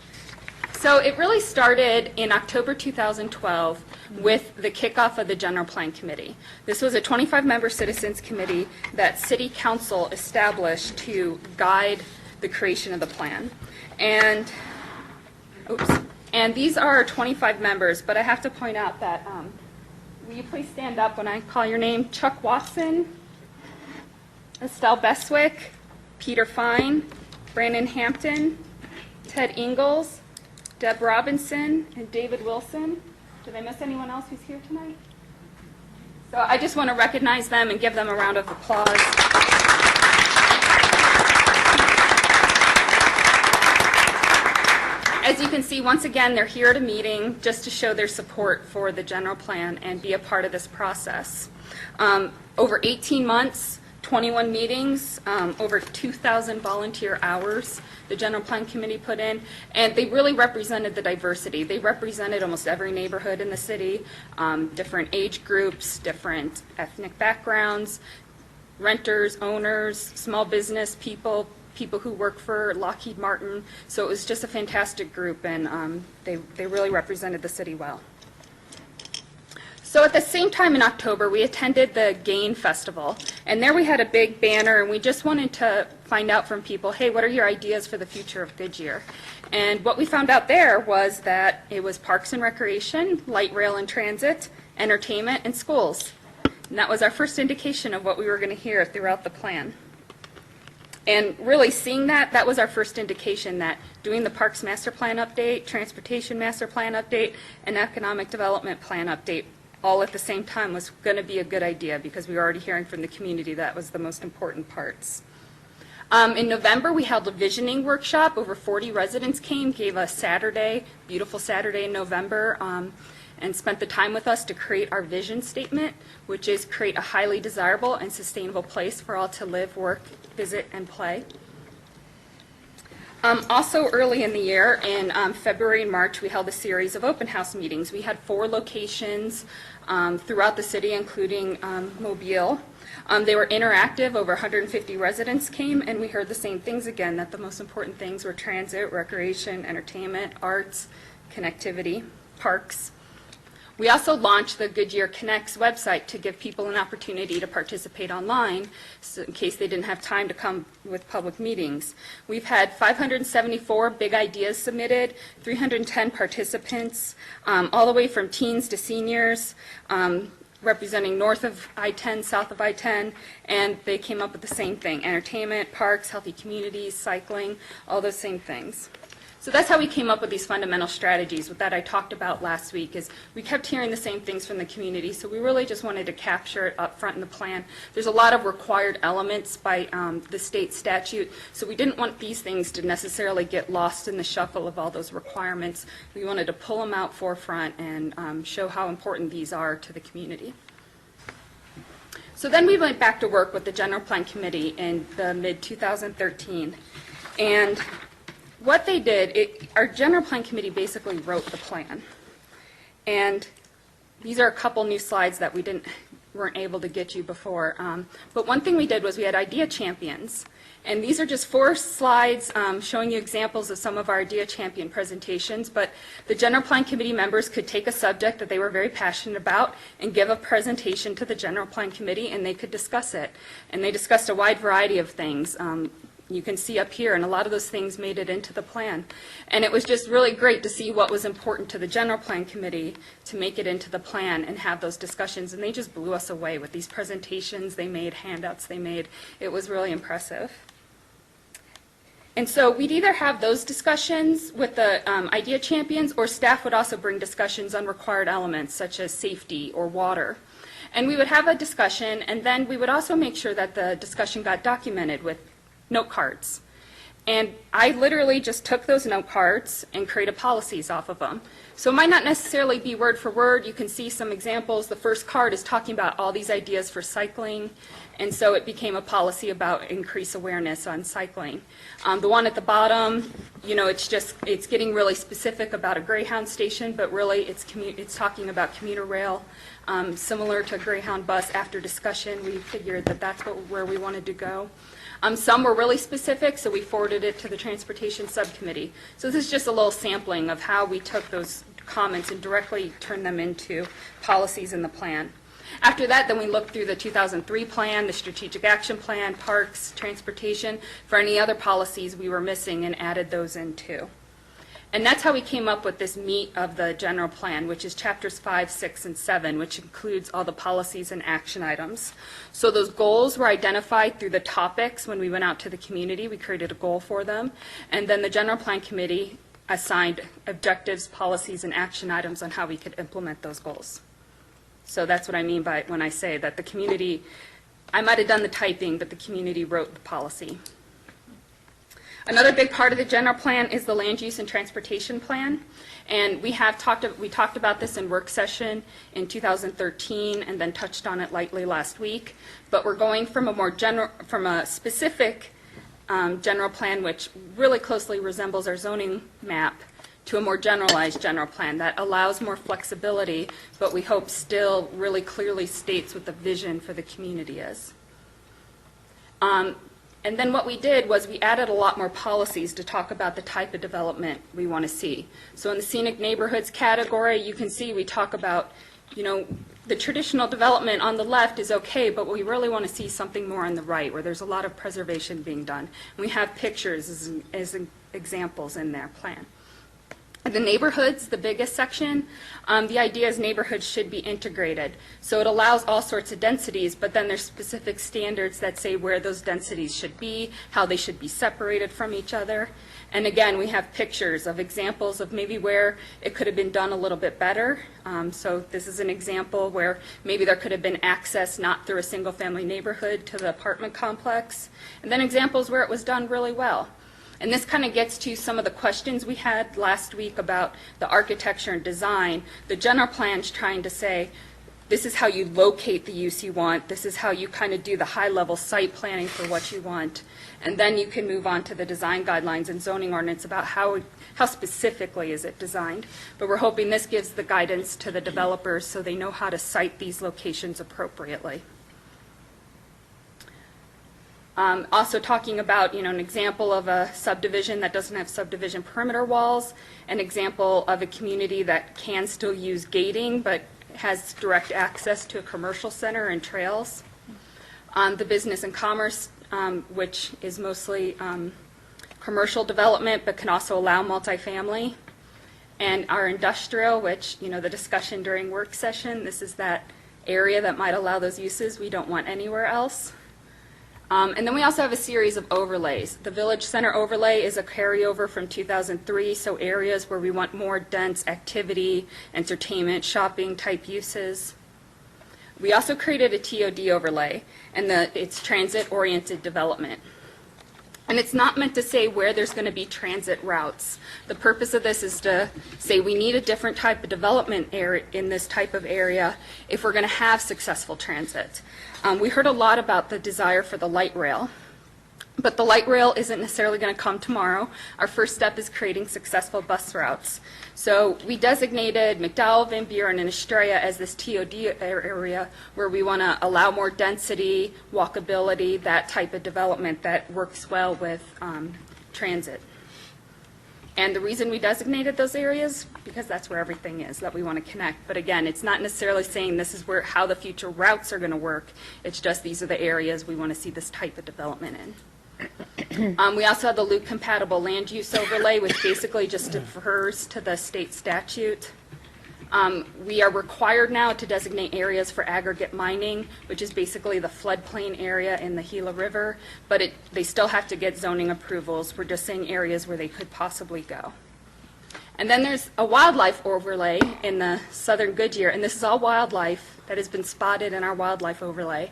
So it really started in October 2012 with the kickoff of the General Plan Committee. This was a 25-member citizens committee that City Council established to guide the creation of the plan. And, and these are 25 members, but I have to point out that, will you please stand up when I call your name? Chuck Watson, Estelle Beswick, Peter Fine, Brandon Hampton, Ted Ingalls, Deb Robinson, and David Wilson. Did I miss anyone else who's here tonight? So I just want to recognize them and give them a round of applause. As you can see, once again, they're here at a meeting just to show their support for the general plan and be a part of this process. Over 18 months, 21 meetings, over 2,000 volunteer hours the General Plan Committee put in, and they really represented the diversity. They represented almost every neighborhood in the city, different age groups, different ethnic backgrounds, renters, owners, small business people, people who work for Lockheed Martin. So it was just a fantastic group, and they really represented the city well. So at the same time in October, we attended the GAIN Festival, and there we had a big banner, and we just wanted to find out from people, hey, what are your ideas for the future of Goodyear? And what we found out there was that it was parks and recreation, light rail and transit, entertainment, and schools. And that was our first indication of what we were going to hear throughout the plan. And really seeing that, that was our first indication that doing the Parks Master Plan update, Transportation Master Plan update, and Economic Development Plan update all at the same time was going to be a good idea because we were already hearing from the community that was the most important parts. In November, we held a visioning workshop. Over 40 residents came, gave a Saturday, beautiful Saturday in November, and spent the time with us to create our vision statement, which is create a highly desirable and sustainable place for all to live, work, visit, and play. Also early in the year, in February and March, we held a series of open house meetings. We had 4 locations throughout the city, including Mobile. They were interactive. Over 150 residents came, and we heard the same things again, that the most important things were transit, recreation, entertainment, arts, connectivity, parks. We also launched the Goodyear Connects website to give people an opportunity to participate online so in case they didn't have time to come with public meetings. We've had 574 big ideas submitted, 310 participants, all the way from teens to seniors, representing north of I-10, south of I-10, and they came up with the same thing, entertainment, parks, healthy communities, cycling, all those same things. So that's how we came up with these fundamental strategies that I talked about last week. Is we kept hearing the same things from the community, so we really just wanted to capture it up front in the plan. There's a lot of required elements by the state statute, so we didn't want these things to necessarily get lost in the shuffle of all those requirements. We wanted to pull them out forefront and show how important these are to the community. So then we went back to work with the General Plan Committee in the mid-2013, and what they did, our General Plan Committee basically wrote the plan. And these are a couple new slides that we weren't able to get you before. But one thing we did was we had idea champions. And these are just 4 slides showing you examples of some of our idea champion presentations. But the General Plan Committee members could take a subject that they were very passionate about and give a presentation to the General Plan Committee, and they could discuss it. And they discussed a wide variety of things. You can see up here, and a lot of those things made it into the plan. And it was just really great to see what was important to the General Plan Committee to make it into the plan and have those discussions. And they just blew us away with these presentations they made, handouts they made. It was really impressive. And so we'd either have those discussions with the idea champions, or staff would also bring discussions on required elements such as safety or water. And we would have a discussion, and then we would also make sure that the discussion got documented with note cards. And I literally just took those note cards and created policies off of them. So it might not necessarily be word for word. You can see some examples. The first card is talking about all these ideas for cycling, and so it became a policy about increased awareness on cycling. The one at the bottom, it's getting really specific about a Greyhound station, but really it's talking about commuter rail. Similar to a Greyhound bus, after discussion, we figured that that's where we wanted to go. Some were really specific, so we forwarded it to the Transportation Subcommittee. So this is just a little sampling of how we took those comments and directly turned them into policies in the plan. After that, then we looked through the 2003 plan, the Strategic Action Plan, Parks, Transportation, for any other policies we were missing, and added those in too. And that's how we came up with this meat of the general plan, which is chapters 5, 6, and 7, which includes all the policies and action items. So those goals were identified through the topics when we went out to the community. We created a goal for them. And then the general plan committee assigned objectives, policies, and action items on how we could implement those goals. So that's what I mean by when I say that the community, I might have done the typing, but the community wrote the policy. Another big part of the general plan is the land use and transportation plan, and we talked about this in work session in 2013 and then touched on it lightly last week. But we're going from a specific general plan, which really closely resembles our zoning map, to a more generalized general plan that allows more flexibility, but we hope still really clearly states what the vision for the community is. And then what we did was we added a lot more policies to talk about the type of development we want to see. So in the scenic neighborhoods category, you can see we talk about, the traditional development on the left is okay, but we really want to see something more on the right where there's a lot of preservation being done. And we have pictures as examples in their plan. The neighborhoods, the biggest section, the idea is neighborhoods should be integrated. So it allows all sorts of densities, but then there's specific standards that say where those densities should be, how they should be separated from each other. And again, we have pictures of examples of maybe where it could have been done a little bit better. So this is an example where maybe there could have been access not through a single-family neighborhood to the apartment complex. And then examples where it was done really well. And this kind of gets to some of the questions we had last week about the architecture and design. The general plan's trying to say, this is how you locate the use you want. This is how you kind of do the high-level site planning for what you want. And then you can move on to the design guidelines and zoning ordinance about how specifically is it designed. But we're hoping this gives the guidance to the developers so they know how to site these locations appropriately. Also talking about, an example of a subdivision that doesn't have subdivision perimeter walls, an example of a community that can still use gating but has direct access to a commercial center and trails. The business and commerce, which is mostly commercial development but can also allow multifamily. And our industrial, which, the discussion during work session, this is that area that might allow those uses we don't want anywhere else. And then we also have a series of overlays. The Village Center overlay is a carryover from 2003, so areas where we want more dense activity, entertainment, shopping type uses. We also created a TOD overlay, and it's transit-oriented development. And it's not meant to say where there's going to be transit routes. The purpose of this is to say we need a different type of development area in this type of area if we're going to have successful transit. We heard a lot about the desire for the light rail, but the light rail isn't necessarily going to come tomorrow. Our first step is creating successful bus routes. So we designated McDowell, Van Buren, and Estrella as this TOD area where we want to allow more density, walkability, that type of development that works well with transit. And the reason we designated those areas, because that's where everything is that we want to connect. But again, it's not necessarily saying this is how the future routes are going to work. It's just these are the areas we want to see this type of development in. We also have the loop-compatible land use overlay, which basically just defers to the state statute. We are required now to designate areas for aggregate mining, which is basically the floodplain area in the Gila River, but they still have to get zoning approvals. We're just saying areas where they could possibly go. And then there's a wildlife overlay in the southern Goodyear, and this is all wildlife that has been spotted in our wildlife overlay.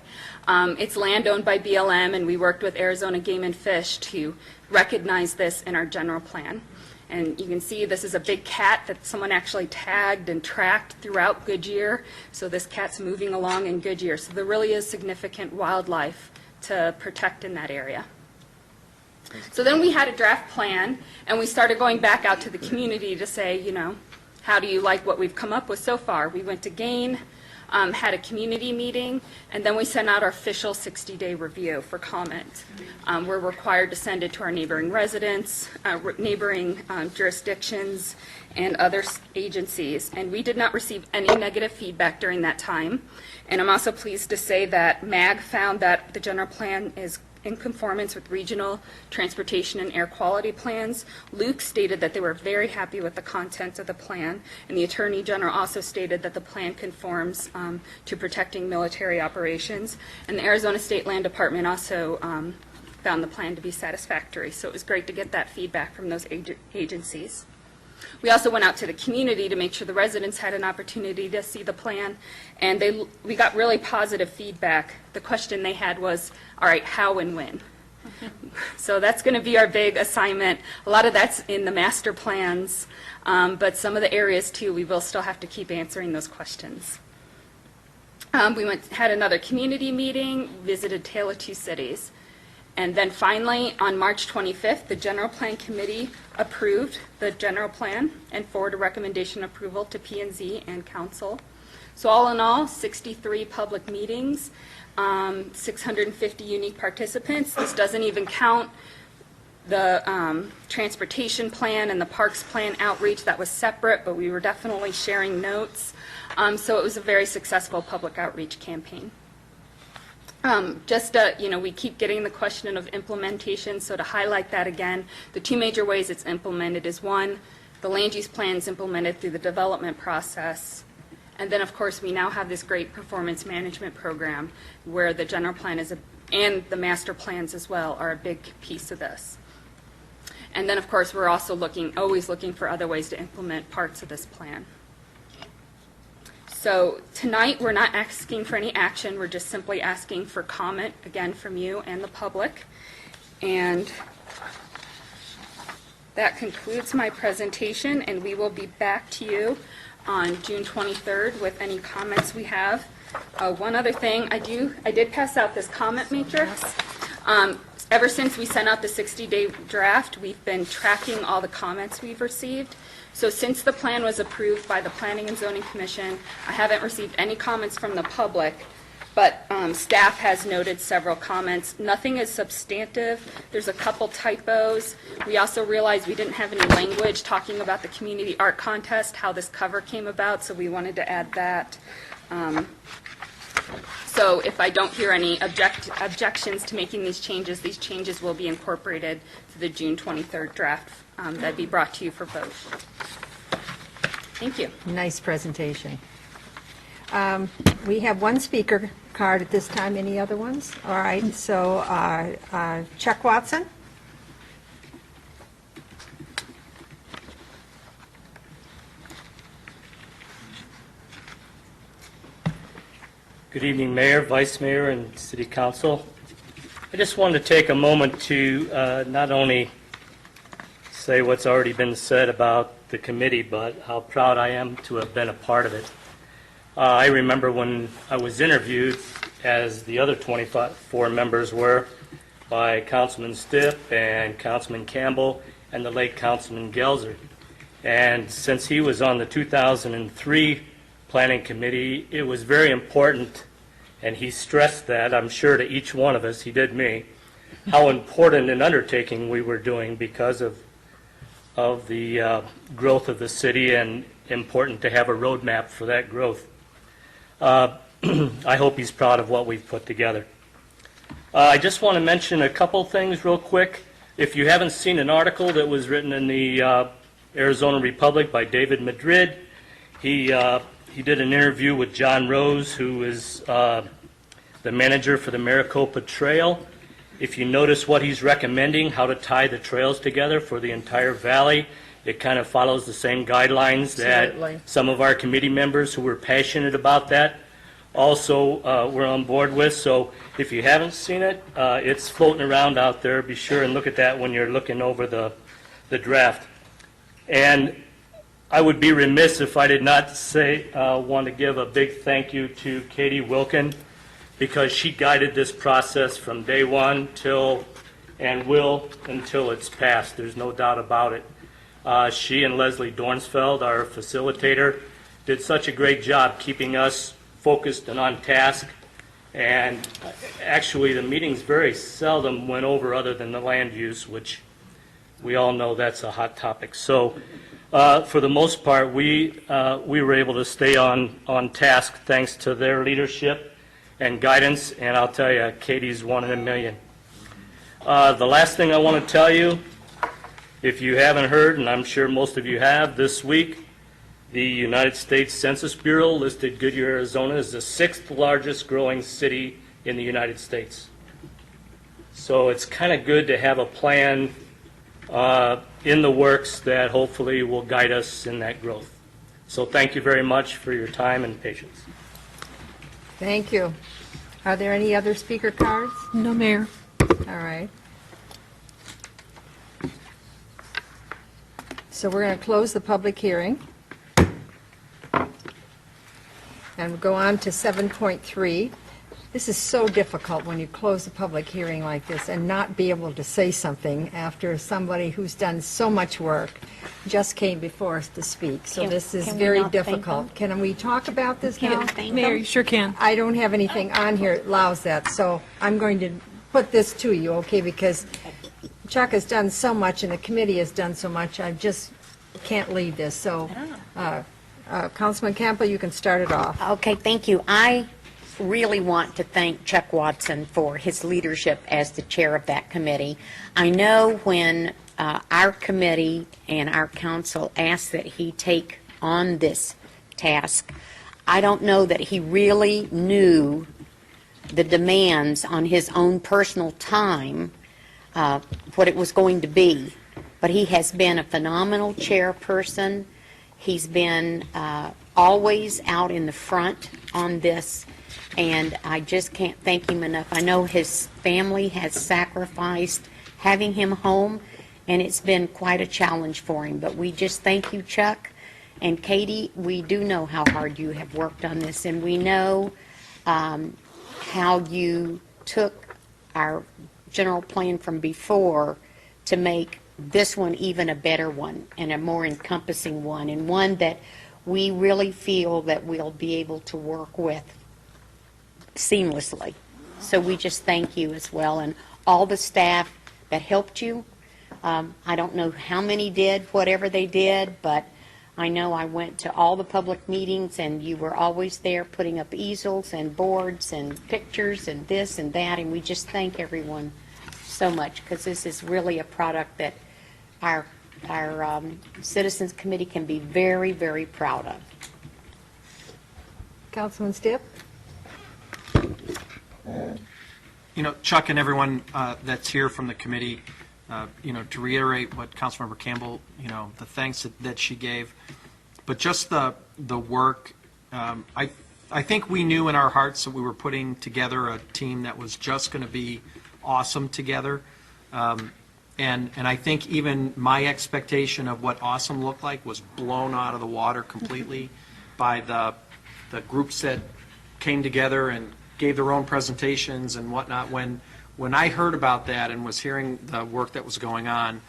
It's land owned by BLM, and we worked with Arizona Game and Fish to recognize this in our general plan. And you can see this is a big cat that someone actually tagged and tracked throughout Goodyear. So this cat's moving along in Goodyear. So there really is significant wildlife to protect in that area. So then we had a draft plan, and we started going back out to the community to say, you know, how do you like what we've come up with so far? We went to Gain, had a community meeting, and then we sent out our official 60-day review for comment. We're required to send it to our neighboring residents, neighboring jurisdictions, and other agencies. And we did not receive any negative feedback during that time. And I'm also pleased to say that MAG found that the general plan is in conformance with regional transportation and air quality plans. Luke stated that they were very happy with the content of the plan, and the Attorney General also stated that the plan conforms to protecting military operations, and the Arizona State Land Department also found the plan to be satisfactory. So it was great to get that feedback from those agencies. We also went out to the community to make sure the residents had an opportunity to see the plan, and we got really positive feedback. The question they had was, all right, how and when? So that's going to be our big assignment. A lot of that's in the master plans, but some of the areas, too, we will still have to keep answering those questions. We had another community meeting, visited Tale of Two Cities. And then finally, on March 25th, the General Plan Committee approved the general plan and forwarded a recommendation approval to P&Z and Council. So all in all, 63 public meetings, 650 unique participants. This doesn't even count the transportation plan and the parks plan outreach. That was separate, but we were definitely sharing notes. So it was a very successful public outreach campaign. We keep getting the question of implementation, so to highlight that again, the two major ways it's implemented is one, the land use plan is implemented through the development process, and then of course we now have this great performance management program where the general plan and the master plans as well are a big piece of this. And then of course we're also always looking for other ways to implement parts of this plan. So tonight, we're not asking for any action. We're just simply asking for comment, again, from you and the public. And that concludes my presentation, and we will be back to you on June 23rd with any comments we have. One other thing, I did pass out this comment matrix. Ever since we sent out the 60-day draft, we've been tracking all the comments we've received. So since the plan was approved by the Planning and Zoning Commission, I haven't received any comments from the public, but staff has noted several comments. Nothing is substantive. There's a couple typos. We also realized we didn't have any language talking about the community art contest, how this cover came about, so we wanted to add that. So if I don't hear any objections to making these changes will be incorporated to the June 23rd draft that'd be brought to you for vote. Thank you. Nice presentation. We have one speaker card at this time. Any other ones? All right, so Chuck Watson? Good evening, Mayor, Vice Mayor, and City Council. I just wanted to take a moment to not only say what's already been said about the committee, but how proud I am to have been a part of it. I remember when I was interviewed, as the other 24 members were, by Councilman Stipp and Councilman Campbell and the late Councilman Gelser. And since he was on the 2003 Planning Committee, it was very important, and he stressed that, I'm sure to each one of us, he did me, how important an undertaking we were doing because of the growth of the city, and important to have a roadmap for that growth. I hope he's proud of what we've put together. I just want to mention a couple things real quick. If you haven't seen an article that was written in the Arizona Republic by David Madrid, he did an interview with John Rose, who is the manager for the Maricopa Trail. If you notice what he's recommending, how to tie the trails together for the entire valley, it kind of follows the same guidelines that some of our committee members who were passionate about that also were on board with. So if you haven't seen it, it's floating around out there. Be sure and look at that when you're looking over the draft. And I would be remiss if I did not want to give a big thank you to Katie Wilkin, because she guided this process from day one until it's passed. There's no doubt about it. She and Leslie Dornsfeld, our facilitator, did such a great job keeping us focused and on task. And actually, the meetings very seldom went over other than the land use, which we all know that's a hot topic. So for the most part, we were able to stay on task thanks to their leadership and guidance, and I'll tell you, Katie's one in a million. The last thing I want to tell you, if you haven't heard, and I'm sure most of you have, this week, the United States Census Bureau listed Goodyear, Arizona as the 6th largest growing city in the United States. So it's kind of good to have a plan in the works that hopefully will guide us in that growth. So thank you very much for your time and patience. Thank you. Are there any other speaker cards? No, Mayor. All right. So we're going to close the public hearing. And we'll go on to 7.3. This is so difficult when you close a public hearing like this and not be able to say something after somebody who's done so much work just came before us to speak. So this is very difficult. Can we talk about this now? Mayor, you sure can. I don't have anything on here that allows that, so I'm going to put this to you, okay, because Chuck has done so much and the committee has done so much, I just can't leave this. So, Councilman Campbell, you can start it off. Okay, thank you. I really want to thank Chuck Watson for his leadership as the chair of that committee. I know when our committee and our council asked that he take on this task, I don't know that he really knew the demands on his own personal time, what it was going to be. But he has been a phenomenal chairperson. He's been always out in the front on this, and I just can't thank him enough. I know his family has sacrificed having him home, and it's been quite a challenge for him. But we just thank you, Chuck. And Katie, we do know how hard you have worked on this, and we know how you took our general plan from before to make this one even a better one and a more encompassing one, and one that we really feel that we'll be able to work with seamlessly. So we just thank you as well, and all the staff that helped you. I don't know how many did whatever they did, but I know I went to all the public meetings, and you were always there putting up easels and boards and pictures and this and that, and we just thank everyone so much, because this is really a product that our Citizens Committee can be very, very proud of. Councilman Stipp? You know, Chuck and everyone that's here from the committee, to reiterate what Councilmember Campbell, the thanks that she gave, but just the work, I think we knew in our hearts that we were putting together a team that was just going to be awesome together. And I think even my expectation of what awesome looked like was blown out of the water completely by the groups that came together and gave their own presentations and whatnot. When I heard about that and was hearing the work that was going on,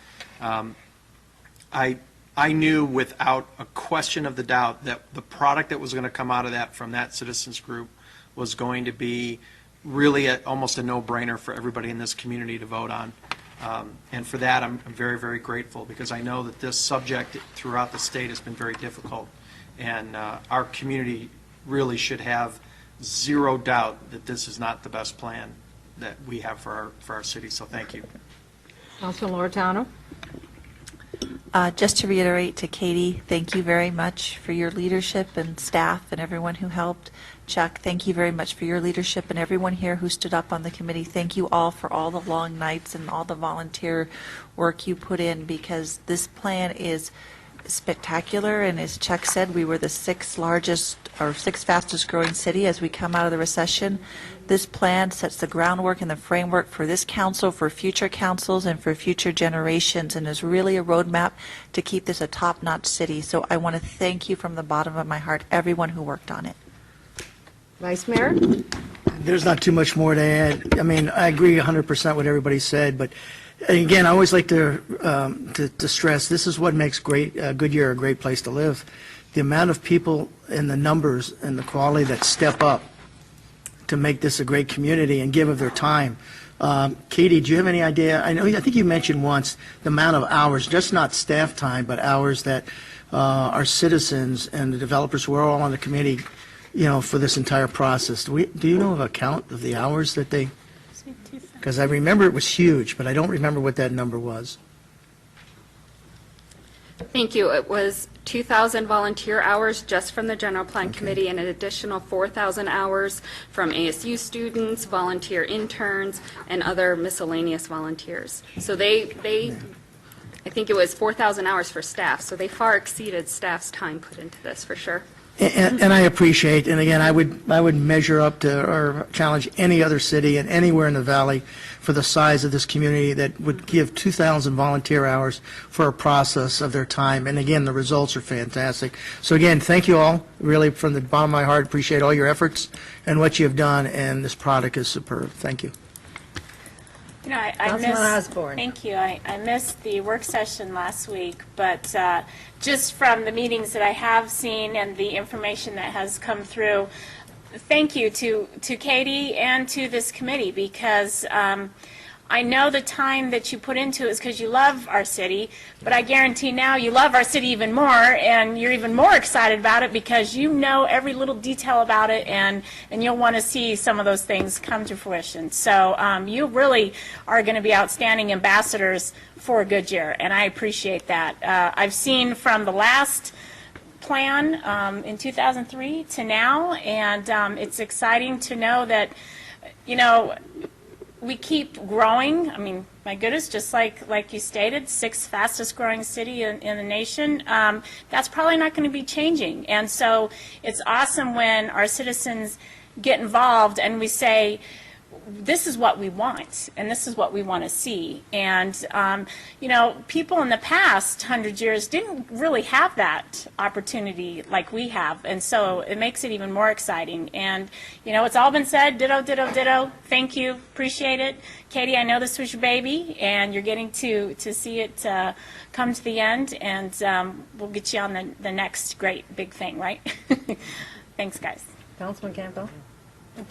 I knew without a question of the doubt that the product that was going to come out of that from that citizens group was going to be really almost a no-brainer for everybody in this community to vote on. And for that, I'm very, very grateful, because I know that this subject throughout the state has been very difficult. And our community really should have zero doubt that this is not the best plan that we have for our city. So thank you. Councilman Loretano? Just to reiterate to Katie, thank you very much for your leadership and staff and everyone who helped. Chuck, thank you very much for your leadership, and everyone here who stood up on the committee. Thank you all for all the long nights and all the volunteer work you put in, because this plan is spectacular, and as Chuck said, we were the sixth fastest growing city as we come out of the recession. This plan sets the groundwork and the framework for this council, for future councils, and for future generations, and is really a roadmap to keep this a top-notch city. So I want to thank you from the bottom of my heart, everyone who worked on it. Vice Mayor? There's not too much more to add. I mean, I agree 100% what everybody said, but again, I always like to stress, this is what makes Goodyear a great place to live. The amount of people and the numbers and the quality that step up to make this a great community and give of their time. Katie, do you have any idea? I think you mentioned once the amount of hours, just not staff time, but hours that our citizens and the developers who are all on the committee, for this entire process. Do you know of a count of the hours that they? Because I remember it was huge, but I don't remember what that number was. Thank you. It was 2,000 volunteer hours just from the General Plan Committee, and an additional 4,000 hours from ASU students, volunteer interns, and other miscellaneous volunteers. So I think it was 4,000 hours for staff, so they far exceeded staff's time put into this, for sure. And I appreciate, and again, I would measure up to or challenge any other city and anywhere in the valley for the size of this community that would give 2,000 volunteer hours for a process of their time. And again, the results are fantastic. So again, thank you all. Really, from the bottom of my heart, appreciate all your efforts and what you have done. And this product is superb. Thank you. Councilman Osborne. Thank you. I missed the work session last week, but just from the meetings that I have seen and the information that has come through, thank you to Katie and to this committee, because I know the time that you put into it is because you love our city, but I guarantee now you love our city even more, and you're even more excited about it because you know every little detail about it, and you'll want to see some of those things come to fruition. So you really are going to be outstanding ambassadors for Goodyear, and I appreciate that. I've seen from the last plan in 2003 to now, and it's exciting to know that, we keep growing. I mean, my goodness, just like you stated, sixth fastest growing city in the nation. That's probably not going to be changing. And so it's awesome when our citizens get involved and we say, this is what we want, and this is what we want to see. And, people in the past 100 years didn't really have that opportunity like we have, and so it makes it even more exciting. And, it's all been said, ditto, ditto, ditto. Thank you, appreciate it. Katie, I know this was your baby, and you're getting to see it come to the end, and we'll get you on the next great big thing, right? Thanks, guys. Councilman Campbell?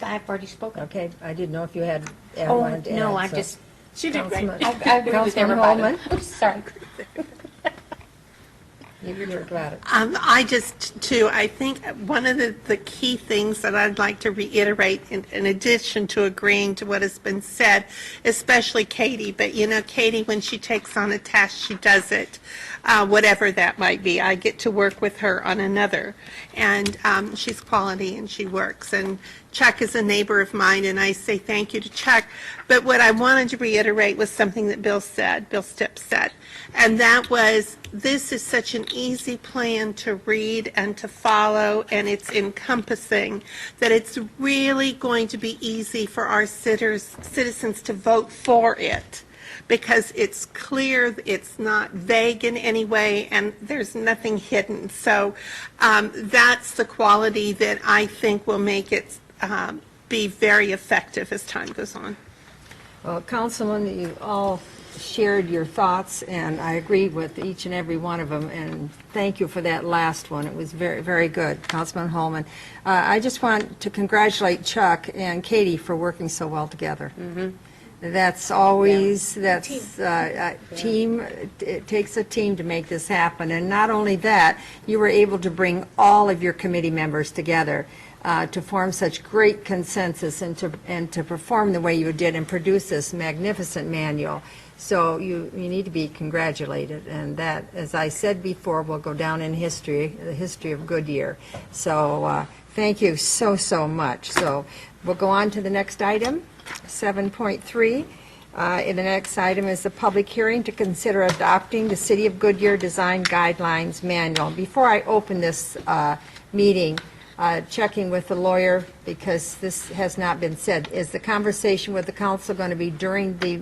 I've already spoken. Okay, I didn't know if you had Oh, no, I just... She did great. I agree with Councilman everybody. Holman? Sorry. You're glad it. I think one of the key things that I'd like to reiterate, in addition to agreeing to what has been said, especially Katie, but Katie, when she takes on a task, she does it. whatever that might be. I get to work with her on another, and she's quality and she works. And Chuck is a neighbor of mine, and I say thank you to Chuck. But what I wanted to reiterate was something that Bill Stipp said, and that was, this is such an easy plan to read and to follow, and it's encompassing, that it's really going to be easy for our citizens to vote for it, because it's clear, it's not vague in any way, and there's nothing hidden. So that's the quality that I think will make it be very effective as time goes on. Well, Councilman, you all shared your thoughts, and I agree with each and every one of them, and thank you for that last one. It was very, very good, Councilman Holman. I just want to congratulate Chuck and Katie for working so well together. That's always, that's a team, it takes a team to make this happen. And not only that, you were able to bring all of your committee members together to form such great consensus and to perform the way you did and produce this magnificent manual. So you need to be congratulated, and that, as I said before, will go down in history, the history of Goodyear. So thank you so much. So we'll go on to the next item, 7.3. The next item is the public hearing to consider adopting the City of Goodyear Design Guidelines Manual. Before I open this meeting, checking with the lawyer, because this has not been said, is the conversation with the council going to be during the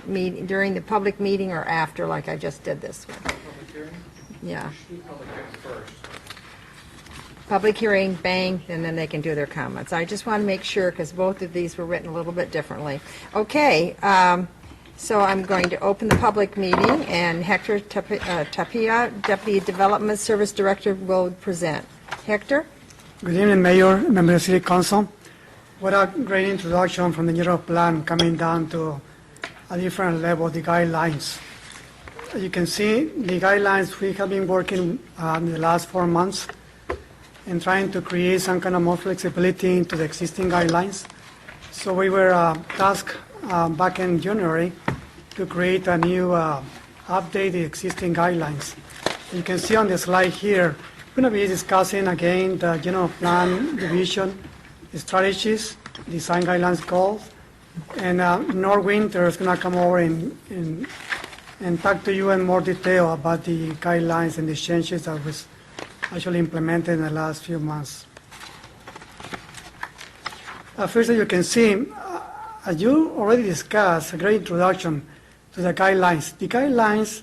meeting, during the public meeting, or after, like I just did this one? Public hearing? Yeah. Public hearing first. Public hearing, bang, and then they can do their comments. I just want to make sure, because both of these were written a little bit differently. Okay, so I'm going to open the public meeting, and Hector Tapia, Deputy Development Service Director, will present. Hector? Good evening, Mayor, members of the City Council. What a great introduction from the general plan, coming down to a different level, the guidelines. As you can see, the guidelines, we have been working in the last 4 months and trying to create some kind of more flexibility into the existing guidelines. So we were tasked back in January to create a new update the existing guidelines. You can see on the slide here, we're going to be discussing again the general plan division, strategies, design guidelines goals, and North Winter is going to come over and talk to you in more detail about the guidelines and the changes that was actually implemented in the last few months. First, as you can see, as you already discussed, a great introduction to the guidelines. The guidelines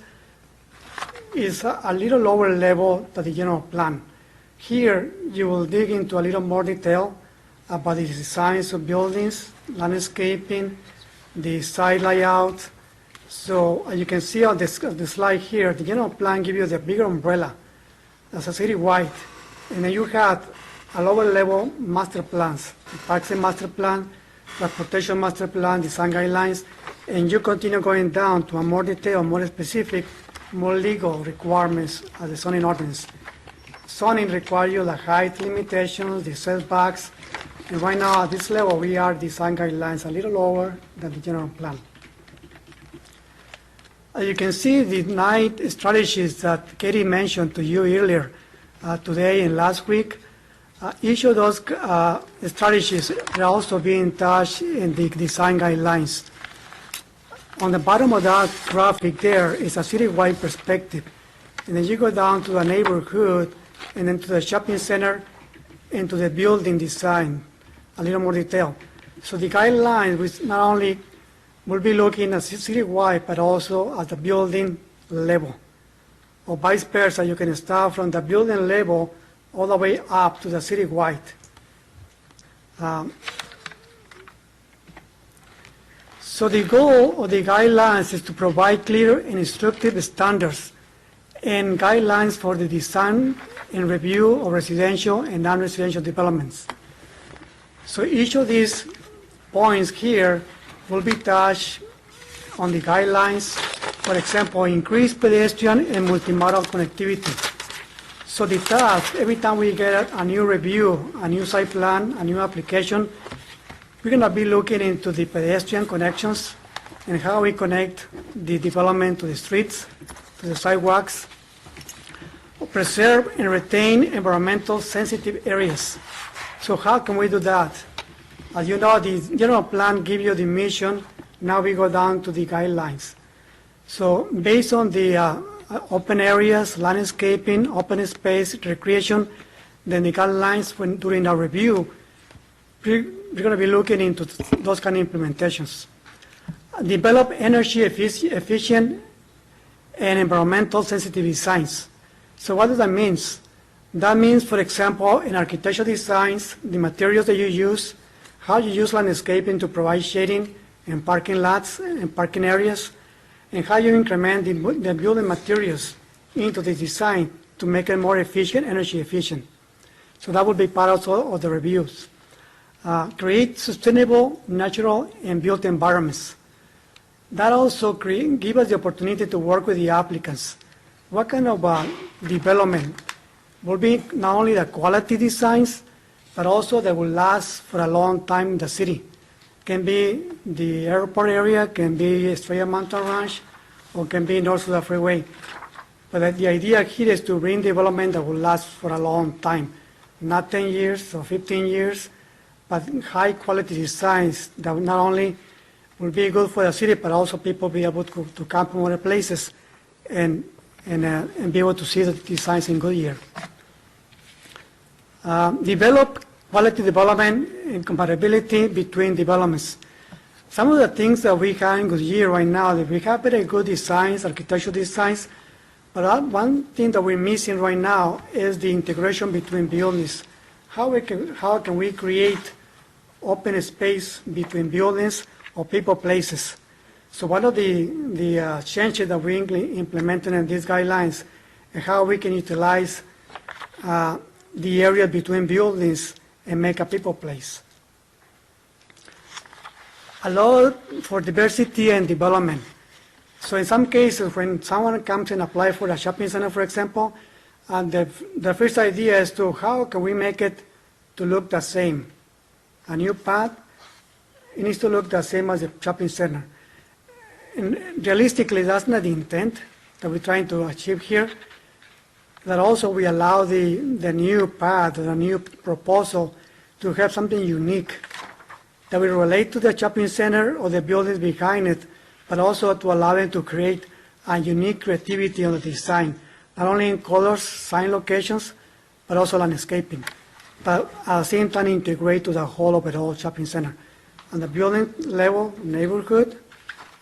is a little lower level than the general plan. Here, you will dig into a little more detail about the designs of buildings, landscaping, the site layout. So as you can see on the slide here, the general plan gives you the bigger umbrella as a city-wide. And then you have a lower level master plans, the Parks and Master Plan, Transportation Master Plan, design guidelines, and you continue going down to a more detailed, more specific, more legal requirements of the zoning ordinance. Zoning requires you the height limitations, the setbacks, and right now at this level we are design guidelines a little lower than the general plan. As you can see, the 9 strategies that Katie mentioned to you earlier today and last week, each of those strategies are also being touched in the design guidelines. On the bottom of that graphic there is a citywide perspective. And then you go down to the neighborhood and then to the shopping center and to the building design, a little more detail. So the guidelines which not only will be looking at citywide, but also at the building level. Or vice versa, you can start from the building level all the way up to the citywide. So the goal of the guidelines is to provide clear and instructive standards and guidelines for the design and review of residential and non-residential developments. So each of these points here will be touched on the guidelines. For example, increased pedestrian and multimodal connectivity. So the task, every time we get a new review, a new site plan, a new application, we're going to be looking into the pedestrian connections and how we connect the development to the streets, to the sidewalks, preserve and retain environmental sensitive areas. So how can we do that? As you know, the general plan gives you the mission. Now we go down to the guidelines. So based on the open areas, landscaping, open space, recreation, then the guidelines during our review, we're going to be looking into those kind of implementations. Develop energy efficient and environmental sensitive designs. So what does that mean? That means, for example, in architectural designs, the materials that you use, how you use landscaping to provide shading in parking lots and parking areas, and how you increment the building materials into the design to make it more efficient, energy efficient. So that will be part also of the reviews. Create sustainable, natural, and built environments. That also give us the opportunity to work with the applicants. What kind of development will be not only the quality designs, but also that will last for a long time in the city. Can be the airport area, can be Estrella Mountain Ranch, or can be north of the freeway. But the idea here is to bring development that will last for a long time, not 10 years or 15 years, but high quality designs that not only will be good for the city, but also people be able to camp in other places and be able to see the designs in Goodyear. Develop quality development and compatibility between developments. Some of the things that we have in Goodyear right now, that we have very good designs, architectural designs, but one thing that we're missing right now is the integration between buildings. How can we create open space between buildings or people places? So one of the changes that we implemented in these guidelines and how we can utilize the area between buildings and make a people place. Allow for diversity and development. So in some cases, when someone comes and applies for a shopping center, for example, the first idea is to how can we make it to look the same. A new path, it needs to look the same as the shopping center. And realistically, that's not the intent that we're trying to achieve here. That also we allow the new path, the new proposal to have something unique that will relate to the shopping center or the buildings behind it, but also to allow them to create a unique creativity on the design, not only in colors, sign locations, but also landscaping. But at the same time integrate to the whole overall shopping center. On the building level, neighborhood,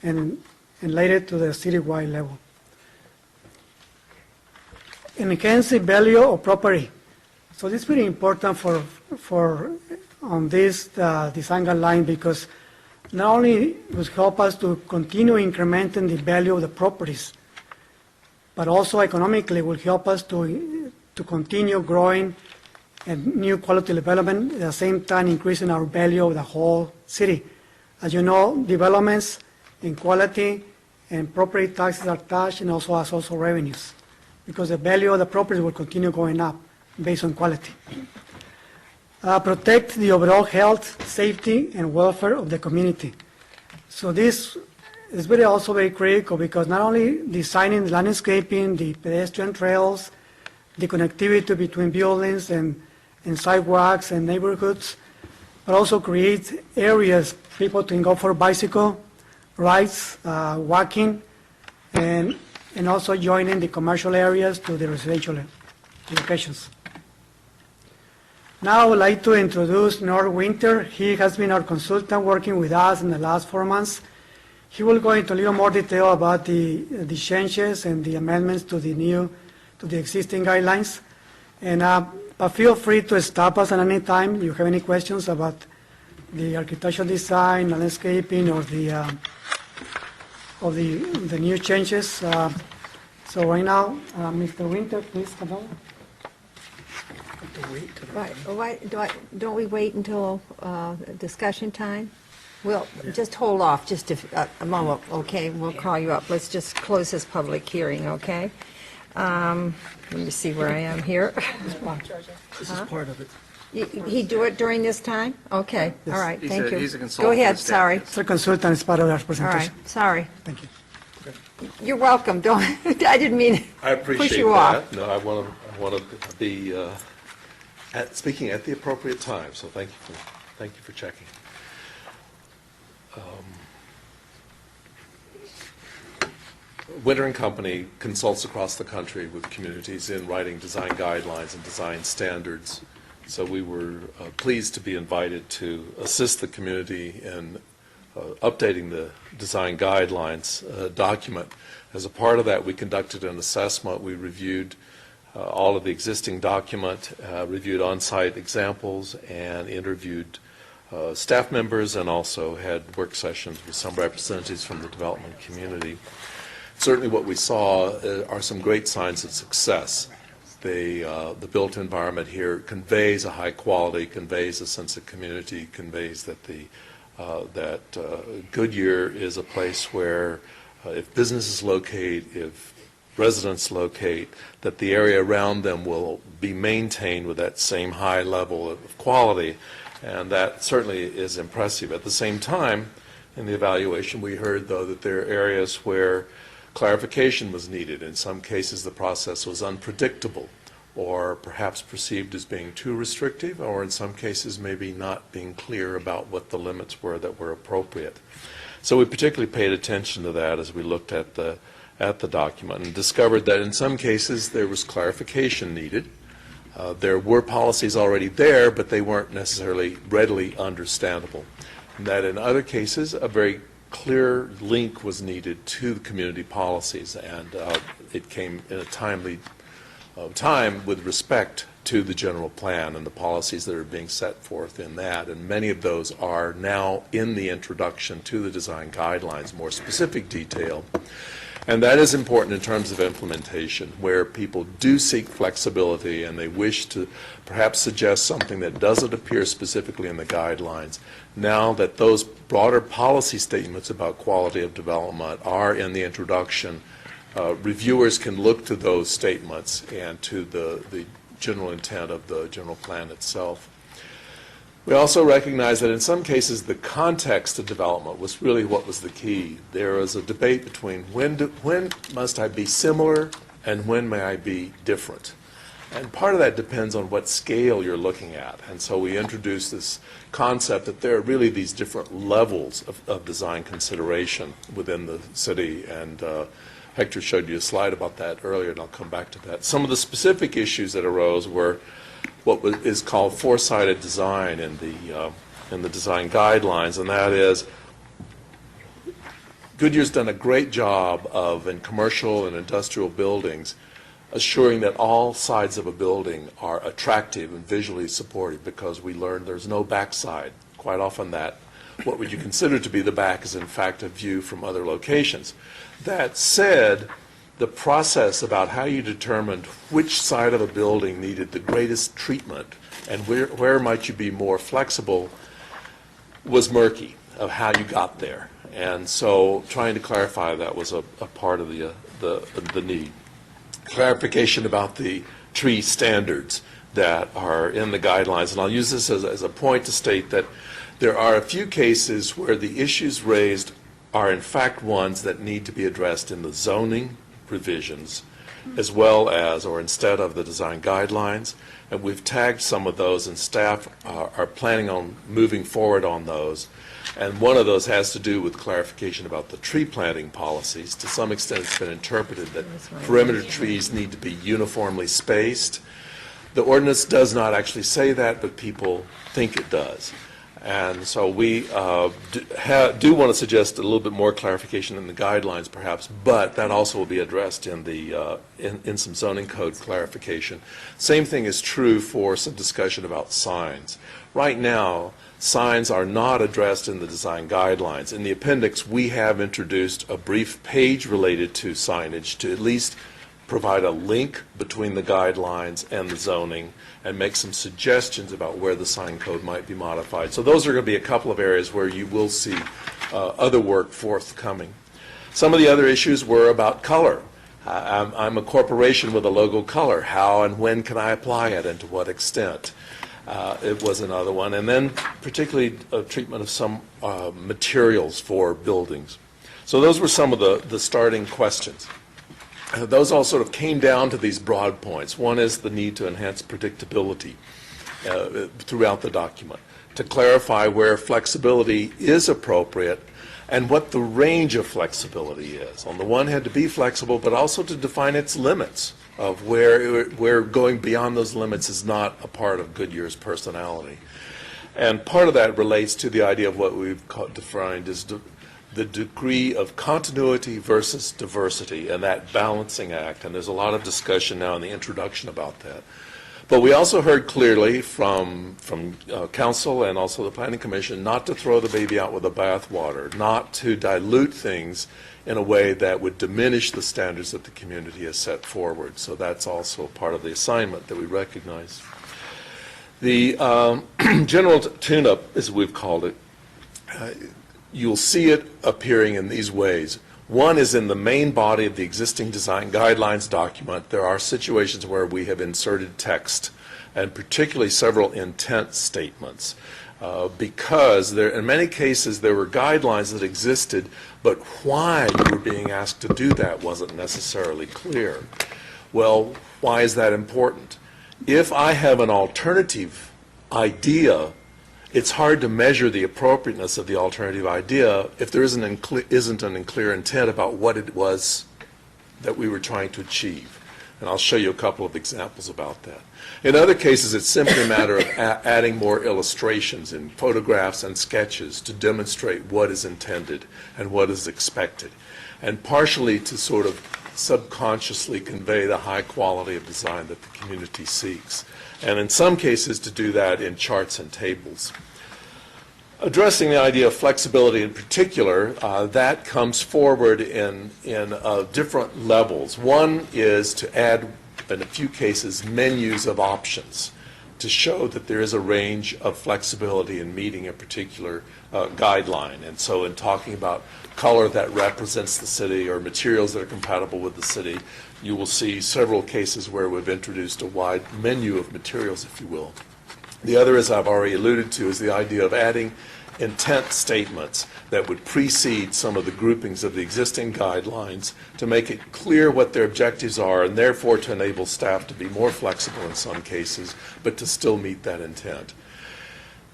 and later to the citywide level. Enhance the value of property. So this is very important for on this design guideline because not only will help us to continue incrementing the value of the properties, but also economically will help us to continue growing and new quality development, at the same time increasing our value of the whole city. As you know, developments in quality and property taxes are attached and also as also revenues, because the value of the property will continue going up based on quality. Protect the overall health, safety, and welfare of the community. So this is also very critical because not only designing the landscaping, the pedestrian trails, the connectivity between buildings and sidewalks and neighborhoods, but also create areas people can go for bicycle rides, walking, and also joining the commercial areas to the residential locations. Now I would like to introduce North Winter. He has been our consultant working with us in the last 4 months. He will go into a little more detail about the changes and the amendments to the existing guidelines. But feel free to stop us at any time you have any questions about the architectural design, landscaping, or the new changes. So right now, Mr. Winter, please come on. Don't we wait until discussion time? We'll just hold off just a moment, okay? We'll call you up. Let's just close this public hearing, okay? Let me see where I am here. This is part of it. He do it during this time? Okay, all right, thank you. He's a consultant. Go ahead, sorry. Sir consultant is part of our presentation. All right, sorry. Thank you. You're welcome. Don't, I didn't mean I to push appreciate you off. that. No, I want to be speaking at the appropriate time, so thank you for checking. Winter and Company consults across the country with communities in writing design guidelines and design standards. So we were pleased to be invited to assist the community in updating the design guidelines document. As a part of that, we conducted an assessment. We reviewed all of the existing document, reviewed on-site examples, and interviewed staff members, and also had work sessions with some representatives from the development community. Certainly what we saw are some great signs of success. The built environment here conveys a high quality, conveys a sense of community, conveys that Goodyear is a place where if businesses locate, if residents locate, that the area around them will be maintained with that same high level of quality, and that certainly is impressive. At the same time, in the evaluation, we heard, though, that there are areas where clarification was needed. In some cases, the process was unpredictable, or perhaps perceived as being too restrictive, or in some cases maybe not being clear about what the limits were that were appropriate. So we particularly paid attention to that as we looked at the document and discovered that in some cases there was clarification needed. There were policies already there, but they weren't necessarily readily understandable. And that in other cases, a very clear link was needed to the community policies, and it came in a timely time with respect to the general plan and the policies that are being set forth in that. And many of those are now in the introduction to the design guidelines, more specific detail. And that is important in terms of implementation, where people do seek flexibility and they wish to perhaps suggest something that doesn't appear specifically in the guidelines. Now that those broader policy statements about quality of development are in the introduction, reviewers can look to those statements and to the general intent of the general plan itself. We also recognize that in some cases the context of development was really what was the key. There was a debate between when must I be similar and when may I be different. And part of that depends on what scale you're looking at. And so we introduced this concept that there are really these different levels of design consideration within the city. And Hector showed you a slide about that earlier, and I'll come back to that. Some of the specific issues that arose were what is called four-sided design in the design guidelines, and that is Goodyear's done a great job of, in commercial and industrial buildings, assuring that all sides of a building are attractive and visually supportive, because we learned there's no backside. Quite often that what would you consider to be the back is in fact a view from other locations. That said, the process about how you determined which side of a building needed the greatest treatment and where might you be more flexible was murky of how you got there. And so trying to clarify that was a part of the need. Clarification about the tree standards that are in the guidelines. And I'll use this as a point to state that there are a few cases where the issues raised are in fact ones that need to be addressed in the zoning provisions as well as or instead of the design guidelines. And we've tagged some of those, and staff are planning on moving forward on those. And one of those has to do with clarification about the tree planting policies. To some extent, it's been interpreted that perimeter trees need to be uniformly spaced. The ordinance does not actually say that, but people think it does. And so we do want to suggest a little bit more clarification in the guidelines, perhaps, but that also will be addressed in the in some zoning code clarification. Same thing is true for some discussion about signs. Right now, signs are not addressed in the design guidelines. In the appendix, we have introduced a brief page related to signage to at least provide a link between the guidelines and the zoning and make some suggestions about where the sign code might be modified. So those are going to be a couple of areas where you will see other work forthcoming. Some of the other issues were about color. I'm a corporation with a logo color. How and when can I apply it, and to what extent? It was another one. And then particularly treatment of some materials for buildings. So those were some of the starting questions. Those all sort of came down to these broad points. One is the need to enhance predictability throughout the document, to clarify where flexibility is appropriate and what the range of flexibility is. On the one hand, to be flexible, but also to define its limits of where going beyond those limits is not a part of Goodyear's personality. And part of that relates to the idea of what we've defined as the degree of continuity versus diversity and that balancing act. And there's a lot of discussion now in the introduction about that. But we also heard clearly from Council and also the Planning Commission not to throw the baby out with the bathwater, not to dilute things in a way that would diminish the standards that the community has set forward. So that's also part of the assignment that we recognize. The general tune-up, as we've called it, you'll see it appearing in these ways. One is in the main body of the existing design guidelines document. There are situations where we have inserted text, and particularly several intent statements, because in many cases there were guidelines that existed, but why you were being asked to do that wasn't necessarily clear. Well, why is that important? If I have an alternative idea, it's hard to measure the appropriateness of the alternative idea if there isn't an clear intent about what it was that we were trying to achieve. And I'll show you a couple of examples about that. In other cases, it's simply a matter of adding more illustrations in photographs and sketches to demonstrate what is intended and what is expected, and partially to sort of subconsciously convey the high quality of design that the community seeks, and in some cases to do that in charts and tables. Addressing the idea of flexibility in particular, that comes forward in different levels. One is to add, in a few cases, menus of options to show that there is a range of flexibility in meeting a particular guideline. And so in talking about color that represents the city or materials that are compatible with the city, you will see several cases where we've introduced a wide menu of materials, if you will. The other, as I've already alluded to, is the idea of adding intent statements that would precede some of the groupings of the existing guidelines to make it clear what their objectives are, and therefore to enable staff to be more flexible in some cases, but to still meet that intent.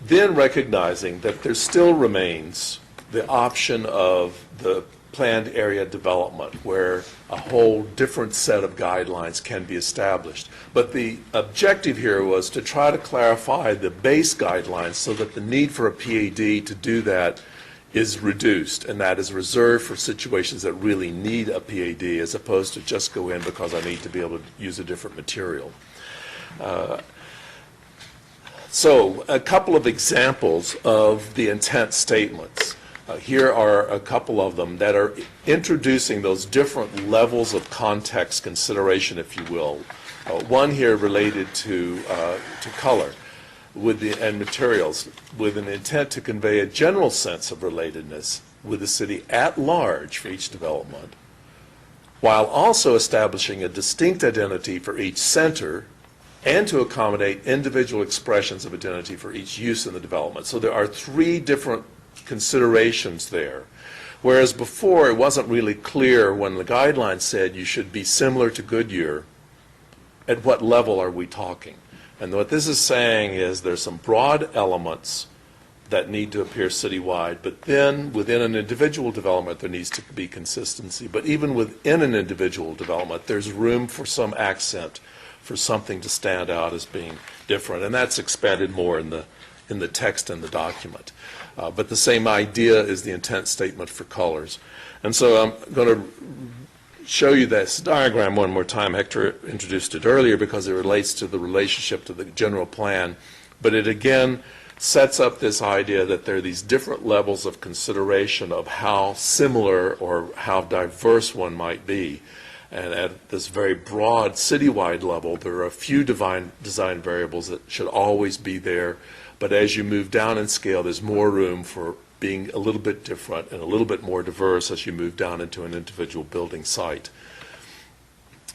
Then recognizing that there still remains the option of the planned area development, where a whole different set of guidelines can be established. But the objective here was to try to clarify the base guidelines so that the need for a PAD to do that is reduced, and that is reserved for situations that really need a PAD, as opposed to just go in because I need to be able to use a different material. So a couple of examples of the intent statements. Here are a couple of them that are introducing those different levels of context consideration, if you will. One here related to color and materials, with an intent to convey a general sense of relatedness with the city at large for each development, while also establishing a distinct identity for each center and to accommodate individual expressions of identity for each use in the development. So there are three different considerations there. Whereas before, it wasn't really clear when the guidelines said you should be similar to Goodyear, at what level are we talking? And what this is saying is there's some broad elements that need to appear citywide, but then within an individual development there needs to be consistency. But even within an individual development, there's room for some accent, for something to stand out as being different. And that's expanded more in the text in the document. But the same idea is the intent statement for colors. And so I'm going to show you this diagram one more time. Hector introduced it earlier because it relates to the relationship to the general plan. But it again sets up this idea that there are these different levels of consideration of how similar or how diverse one might be. And at this very broad citywide level, there are a few design variables that should always be there. But as you move down in scale, there's more room for being a little bit different and a little bit more diverse as you move down into an individual building site.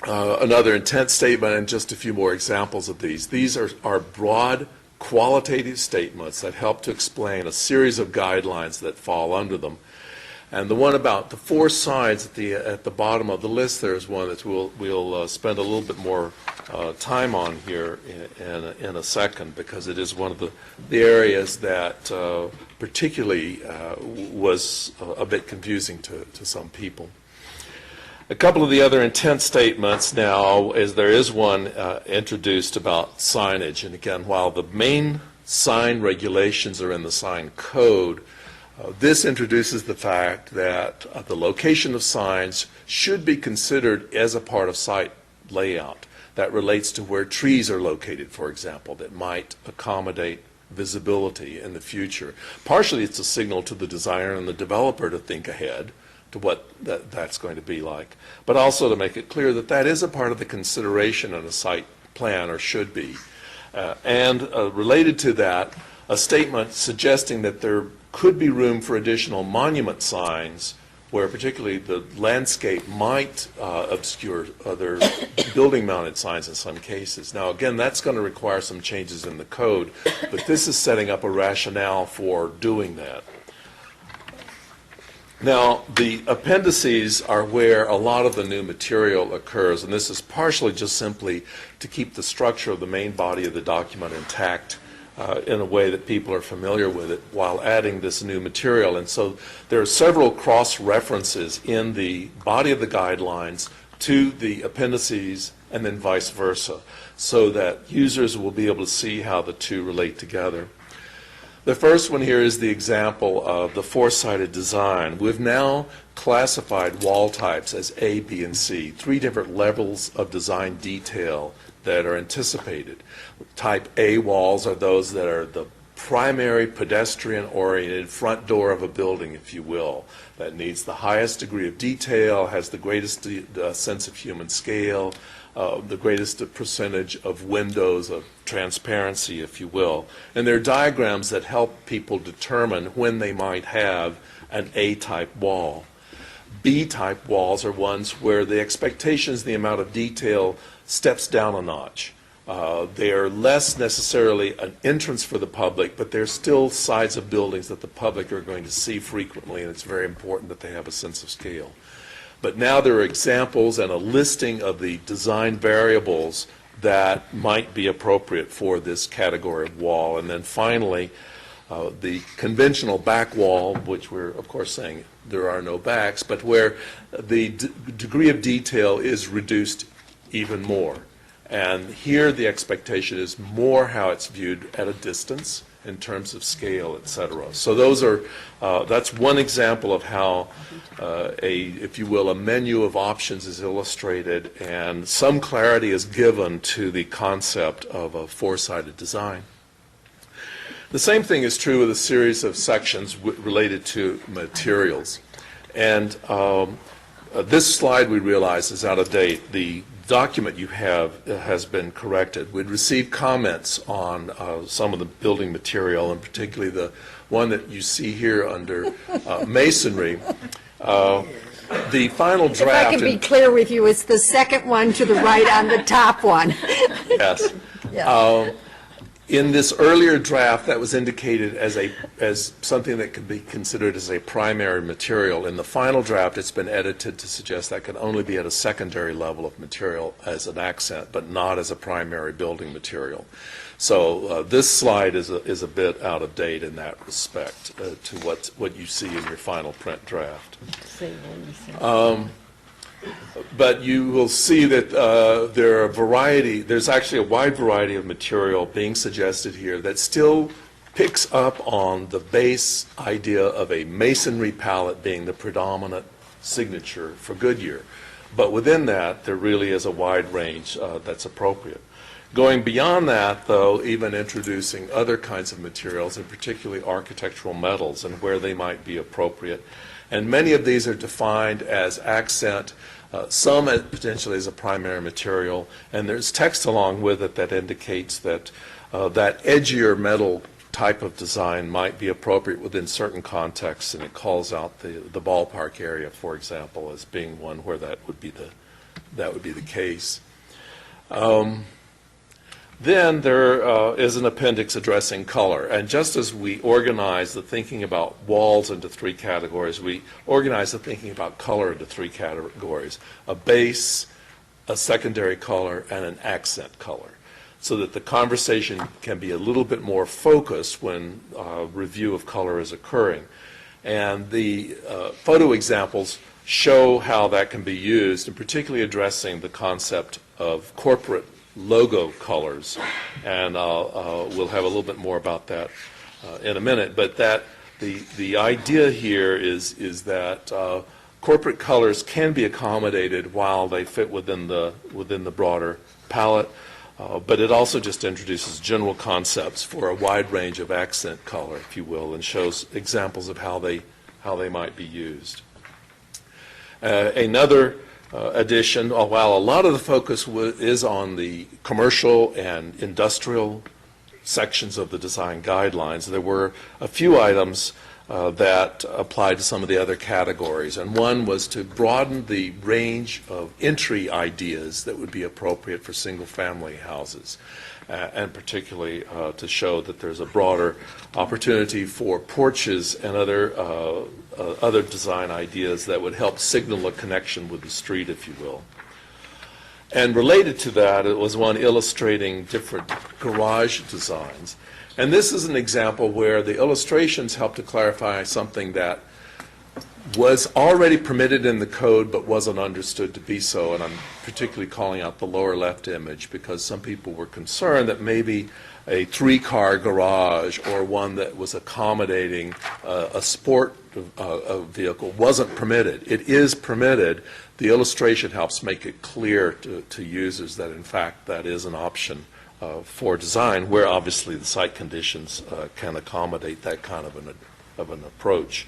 Another intent statement and just a few more examples of these. These are broad qualitative statements that help to explain a series of guidelines that fall under them. And the one about the 4 signs at the bottom of the list there is one that we'll spend a little bit more time on here in a second, because it is one of the areas that particularly was a bit confusing to some people. A couple of the other intent statements now is there is one introduced about signage. And again, while the main sign regulations are in the sign code, this introduces the fact that the location of signs should be considered as a part of site layout. That relates to where trees are located, for example, that might accommodate visibility in the future. Partially, it's a signal to the designer and the developer to think ahead to what that's going to be like, but also to make it clear that that is a part of the consideration in a site plan, or should be. And related to that, a statement suggesting that there could be room for additional monument signs where particularly the landscape might obscure other building-mounted signs in some cases. Now, again, that's going to require some changes in the code, but this is setting up a rationale for doing that. Now, the appendices are where a lot of the new material occurs, and this is partially just simply to keep the structure of the main body of the document intact in a way that people are familiar with it while adding this new material. And so there are several cross-references in the body of the guidelines to the appendices and then vice versa, so that users will be able to see how the two relate together. The first one here is the example of the 4-sided design. We've now classified wall types as A, B, and C, 3 different levels of design detail that are anticipated. Type A walls are those that are the primary pedestrian-oriented front door of a building, if you will, that needs the highest degree of detail, has the greatest sense of human scale, the greatest percentage of windows of transparency, if you will. And there are diagrams that help people determine when they might have an A-type wall. B-type walls are ones where the expectations, the amount of detail, steps down a notch. They are less necessarily an entrance for the public, but they're still sides of buildings that the public are going to see frequently, and it's very important that they have a sense of scale. But now there are examples and a listing of the design variables that might be appropriate for this category of wall. And then finally, the conventional back wall, which we're of course saying there are no backs, but where the degree of detail is reduced even more. And here the expectation is more how it's viewed at a distance in terms of scale, etc. So those are, that's one example of how if you will, a menu of options is illustrated and some clarity is given to the concept of a 4-sided design. The same thing is true with a series of sections related to materials. And this slide, we realize, is out of date. The document you have has been corrected. We'd received comments on some of the building material, and particularly the one that you see here under masonry. The final draft... If I can be clear with you, it's the second one to the right on the top one. Yes. Yeah. In this earlier draft, that was indicated as something that could be considered as a primary material. In the final draft, it's been edited to suggest that could only be at a secondary level of material as an accent, but not as a primary building material. So this slide is a bit out of date in that respect to what you see in your final print draft. But you will see that there are there's actually a wide variety of material being suggested here that still picks up on the base idea of a masonry palette being the predominant signature for Goodyear. But within that, there really is a wide range that's appropriate. Going beyond that, though, even introducing other kinds of materials, and particularly architectural metals and where they might be appropriate. And many of these are defined as accent, some potentially as a primary material, and there's text along with it that indicates that that edgier metal type of design might be appropriate within certain contexts, and it calls out the ballpark area, for example, as being one where that would be the case. Then there is an appendix addressing color. And just as we organize the thinking about walls into three categories, we organize the thinking about color into three categories: a base, a secondary color, and an accent color, so that the conversation can be a little bit more focused when review of color is occurring. And the photo examples show how that can be used, and particularly addressing the concept of corporate logo colors. And we'll have a little bit more about that in a minute. But that the idea here is that corporate colors can be accommodated while they fit within the broader palette. But it also just introduces general concepts for a wide range of accent color, if you will, and shows examples of how they might be used. Another addition, while a lot of the focus is on the commercial and industrial sections of the design guidelines, there were a few items that applied to some of the other categories. And one was to broaden the range of entry ideas that would be appropriate for single-family houses, and particularly to show that there's a broader opportunity for porches and other design ideas that would help signal a connection with the street, if you will. And related to that, it was one illustrating different garage designs. And this is an example where the illustrations help to clarify something that was already permitted in the code but wasn't understood to be so. And I'm particularly calling out the lower left image because some people were concerned that maybe a three-car garage or one that was accommodating a sport vehicle wasn't permitted. It is permitted. The illustration helps make it clear to users that, in fact, that is an option for design, where obviously the site conditions can accommodate that kind of an approach.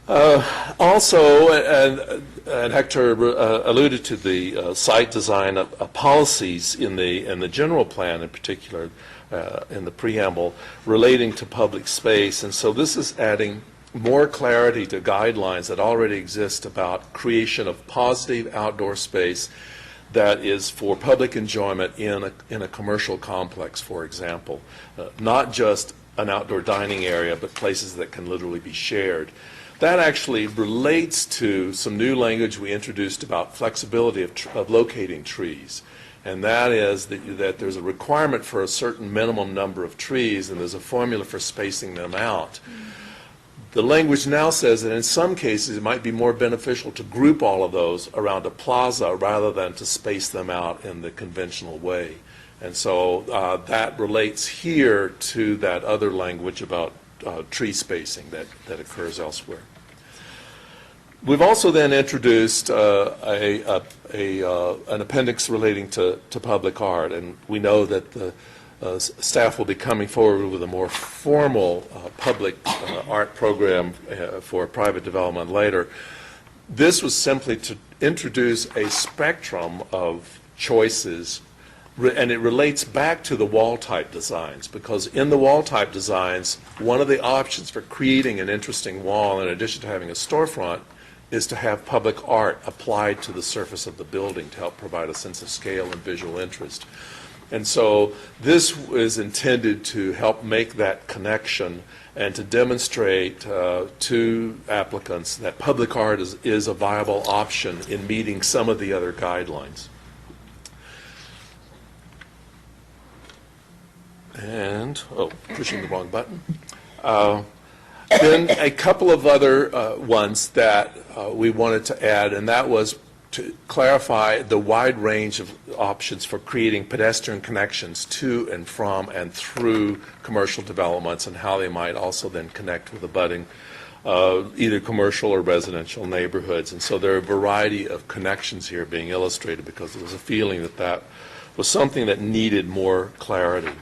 Also, and Hector alluded to the site design policies in the general plan, in particular in the preamble, relating to public space. And so this is adding more clarity to guidelines that already exist about creation of positive outdoor space that is for public enjoyment in a commercial complex, for example. Not just an outdoor dining area, but places that can literally be shared. That actually relates to some new language we introduced about flexibility of locating trees. And that is that there's a requirement for a certain minimum number of trees, and there's a formula for spacing them out. The language now says that in some cases it might be more beneficial to group all of those around a plaza rather than to space them out in the conventional way. And so that relates here to that other language about tree spacing that occurs elsewhere. We've also then introduced an appendix relating to public art, and we know that the staff will be coming forward with a more formal public art program for private development later. This was simply to introduce a spectrum of choices, and it relates back to the wall type designs, because in the wall type designs, one of the options for creating an interesting wall, in addition to having a storefront, is to have public art applied to the surface of the building to help provide a sense of scale and visual interest. And so this is intended to help make that connection and to demonstrate to applicants that public art is a viable option in meeting some of the other guidelines. And, pushing the wrong button. Then a couple of other ones that we wanted to add, and that was to clarify the wide range of options for creating pedestrian connections to and from and through commercial developments, and how they might also then connect with abutting either commercial or residential neighborhoods. And so there are a variety of connections here being illustrated because there was a feeling that that was something that needed more clarity.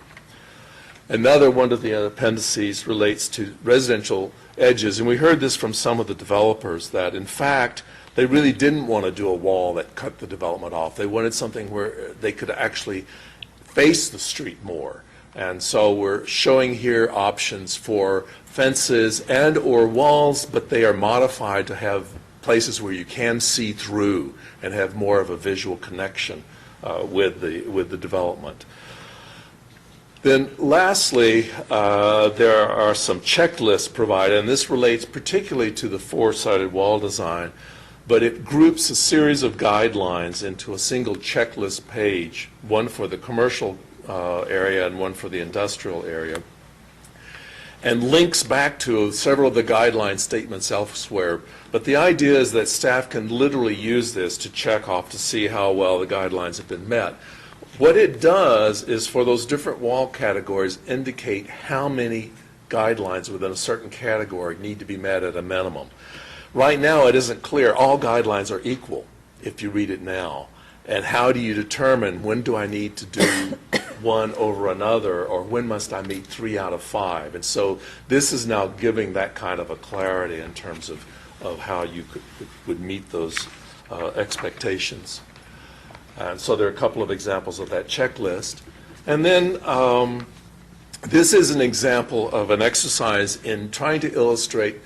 Another one of the appendices relates to residential edges, and we heard this from some of the developers, that in fact they really didn't want to do a wall that cut the development off. They wanted something where they could actually face the street more. And so we're showing here options for fences and or walls, but they are modified to have places where you can see through and have more of a visual connection with the development. Then lastly, there are some checklists provided, and this relates particularly to the four-sided wall design, but it groups a series of guidelines into a single checklist page, one for the commercial area and one for the industrial area, and links back to several of the guideline statements elsewhere. But the idea is that staff can literally use this to check off to see how well the guidelines have been met. What it does is for those different wall categories indicate how many guidelines within a certain category need to be met at a minimum. Right now it isn't clear all guidelines are equal if you read it now. And how do you determine when do I need to do one over another, or when must I meet 3 out of 5? And so this is now giving that kind of a clarity in terms of how you would meet those expectations. And so there are a couple of examples of that checklist. And then this is an example of an exercise in trying to illustrate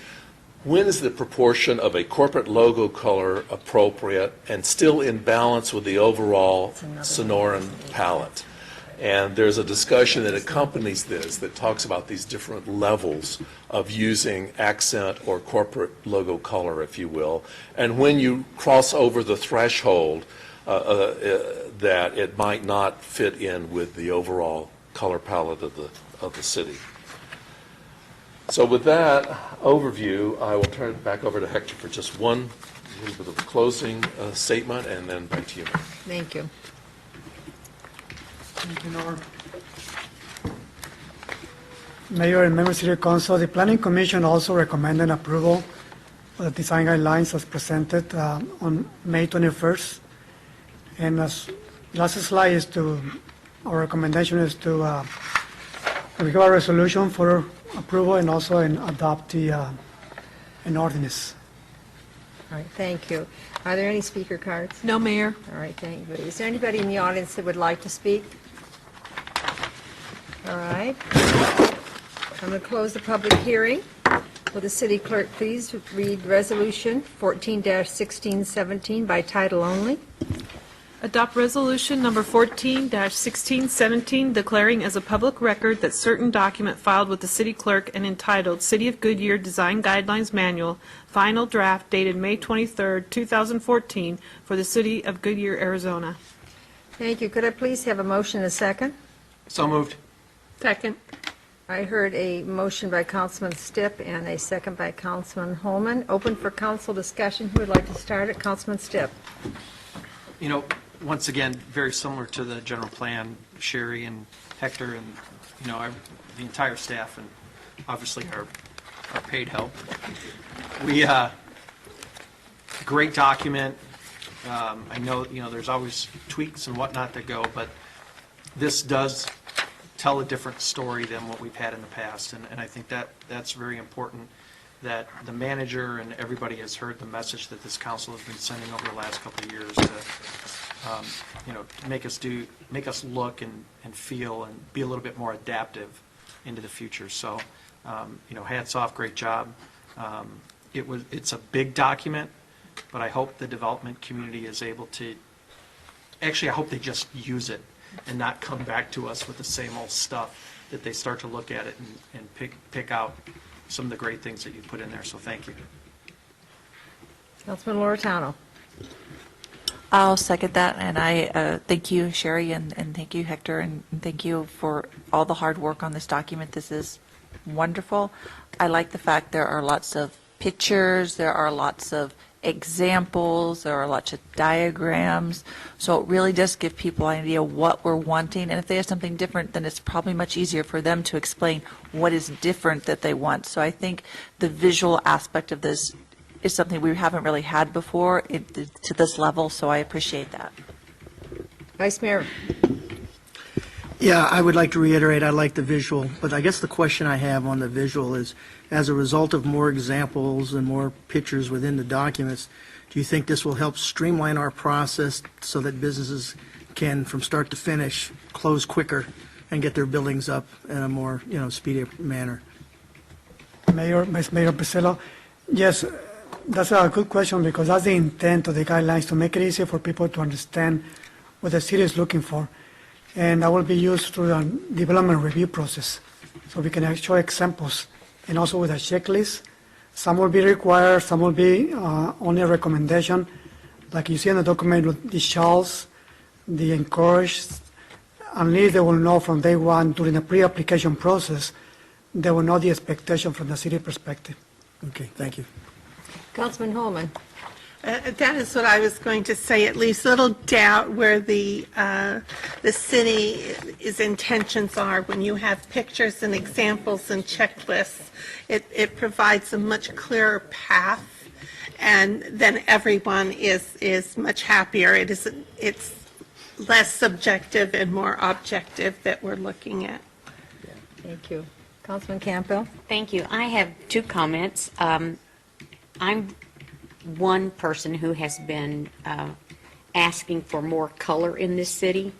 when is the proportion of a corporate logo color appropriate and still in balance with the overall Sonoran palette. And there's a discussion that accompanies this that talks about these different levels of using accent or corporate logo color, if you will. And when you cross over the threshold, that it might not fit in with the overall color palette of the city. So with that overview, I will turn it back over to Hector for just one little bit of a closing statement, and then back to you. Thank you. Thank you, Nora. Mayor and members of the council, the Planning Commission also recommended approval of the design guidelines as presented on May 21st. And as last slide is our recommendation is to give a resolution for approval and also adopt an ordinance. All right, thank you. Are there any speaker cards? No, Mayor. All right, thank you. Is there anybody in the audience that would like to speak? All right. I'm going to close the public hearing. Will the city clerk please read Resolution 14-1617 by title only? Adopt Resolution Number 14-1617, declaring as a public record that certain document filed with the city clerk and entitled City of Goodyear Design Guidelines Manual, final draft dated May 23, 2014, for the city of Goodyear, Arizona. Thank you. Could I please have a motion and a second? So moved. Second. I heard a motion by Councilman Stipp and a second by Councilman Holman. Open for council discussion. Who would like to start it? Councilman Stipp. You know, once again, very similar to the general plan, Sherry and Hector and, the entire staff and obviously our paid help. We, great document. I know, there's always tweaks and whatnot that go, but this does tell a different story than what we've had in the past. And I think that's very important, that the manager and everybody has heard the message that this council has been sending over the last couple of years to, make us look and feel and be a little bit more adaptive into the future. So, hats off, great job. It's a big document, but I hope the development community is able to, actually I hope they just use it and not come back to us with the same old stuff, that they start to look at it and pick out some of the great things that you put in there. So thank you. Councilman Loretano. I'll second that, and I thank you, Sherry, and thank you, Hector, and thank you for all the hard work on this document. This is wonderful. I like the fact there are lots of pictures, there are lots of examples, there are lots of diagrams, so it really does give people an idea what we're wanting, and if they have something different, then it's probably much easier for them to explain what is different that they want. So I think the visual aspect of this is something we haven't really had before to this level, so I appreciate that. Vice Mayor. Yeah, I would like to reiterate, I like the visual, but I guess the question I have on the visual is, as a result of more examples and more pictures within the documents, do you think this will help streamline our process so that businesses can, from start to finish, close quicker and get their buildings up in a more, speedier manner? Vice Mayor Priscilla, yes, that's a good question, because that's the intent of the guidelines, to make it easier for people to understand what the city is looking for. And that will be used through the development review process. So we can show examples, and also with a checklist. Some will be required, some will be only a recommendation. Like you see in the document with the shalls, the encouraged, unless they will know from day one during the pre-application process, they will know the expectation from the city perspective. Okay, thank you. Councilman Holman. That is what I was going to say. At least little doubt where the city's intentions are. When you have pictures and examples and checklists, it provides a much clearer path, and then everyone is much happier. It's less subjective and more objective that we're looking at. Thank you. Councilman Campbell. Thank you. I have two comments. I'm one person who has been asking for more color in this city.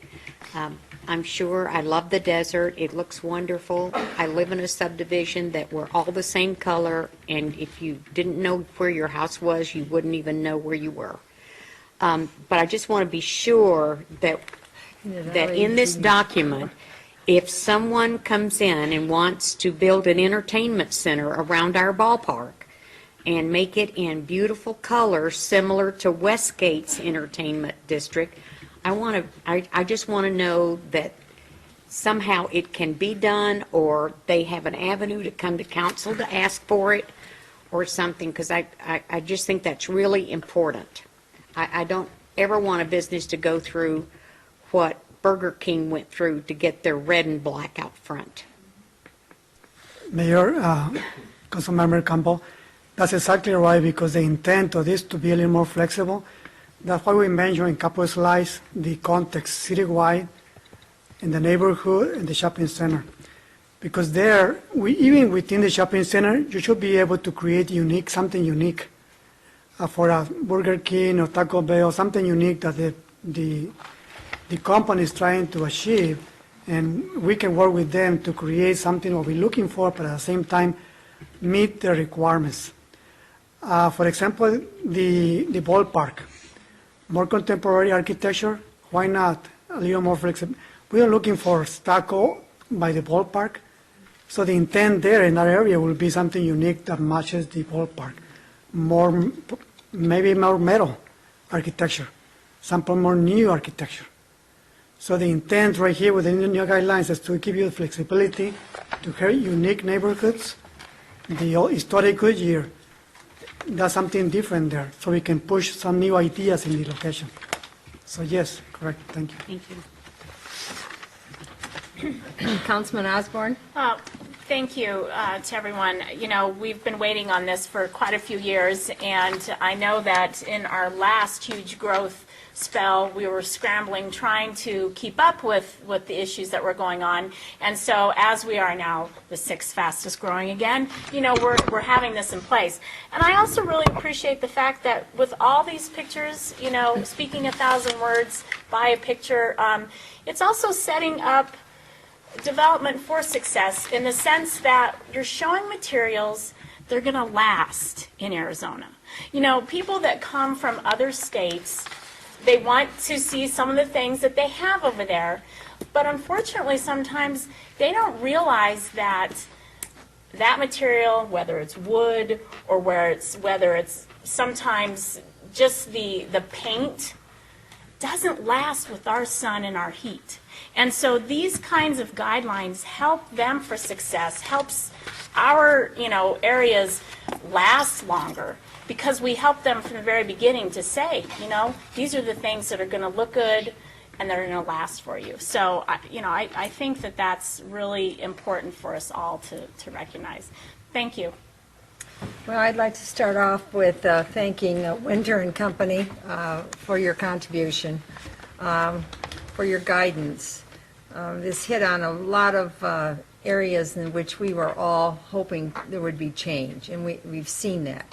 I'm sure I love the desert. It looks wonderful. I live in a subdivision that we're all the same color, and if you didn't know where your house was, you wouldn't even know where you were. But I just want to be sure that in this document, if someone comes in and wants to build an entertainment center around our ballpark and make it in beautiful colors similar to Westgate's entertainment district, I just want to know that somehow it can be done, or they have an avenue to come to council to ask for it or something, because I just think that's really important. I don't ever want a business to go through what Burger King went through to get their red and black out front. Mayor, Councilmember Campbell, that's exactly right, because the intent of this to be a little more flexible. That's why we mentioned in a couple of slides the context citywide, in the neighborhood, and the shopping center. Because there, even within the shopping center, you should be able to create something unique for a Burger King or Taco Bell, something unique that the company is trying to achieve, and we can work with them to create something what we're looking for, but at the same time meet the requirements. For example, the ballpark, more contemporary architecture. Why not a little more flexible? We are looking for stucco by the ballpark, so the intent there in that area will be something unique that matches the ballpark. Maybe more metal architecture, some more new architecture. So the intent right here within the new guidelines is to give you the flexibility to create unique neighborhoods. The historic Goodyear does something different there, so we can push some new ideas in the location. So yes, correct. Thank you. Thank you. Councilman Osborne. Thank you to everyone. You know, we've been waiting on this for quite a few years, and I know that in our last huge growth spell, we were scrambling, trying to keep up with the issues that were going on. And so as we are now the sixth fastest growing again, you know, we're having this in place. And I also really appreciate the fact that with all these pictures, you know, speaking 1,000 words by a picture, it's also setting up development for success in the sense that you're showing materials they're going to last in Arizona. You know, people that come from other states, they want to see some of the things that they have over there, but unfortunately sometimes they don't realize that that material, whether it's wood or whether it's sometimes just the paint, doesn't last with our sun and our heat. And so these kinds of guidelines help them for success, helps our, you know, areas last longer, because we help them from the very beginning to say, you know, these are the things that are going to look good and they're going to last for you. So, you know, I think that that's really important for us all to recognize. Thank you. Well, I'd like to start off with thanking Winter and Company for your contribution, for your guidance. This hit on a lot of areas in which we were all hoping there would be change, and we've seen that.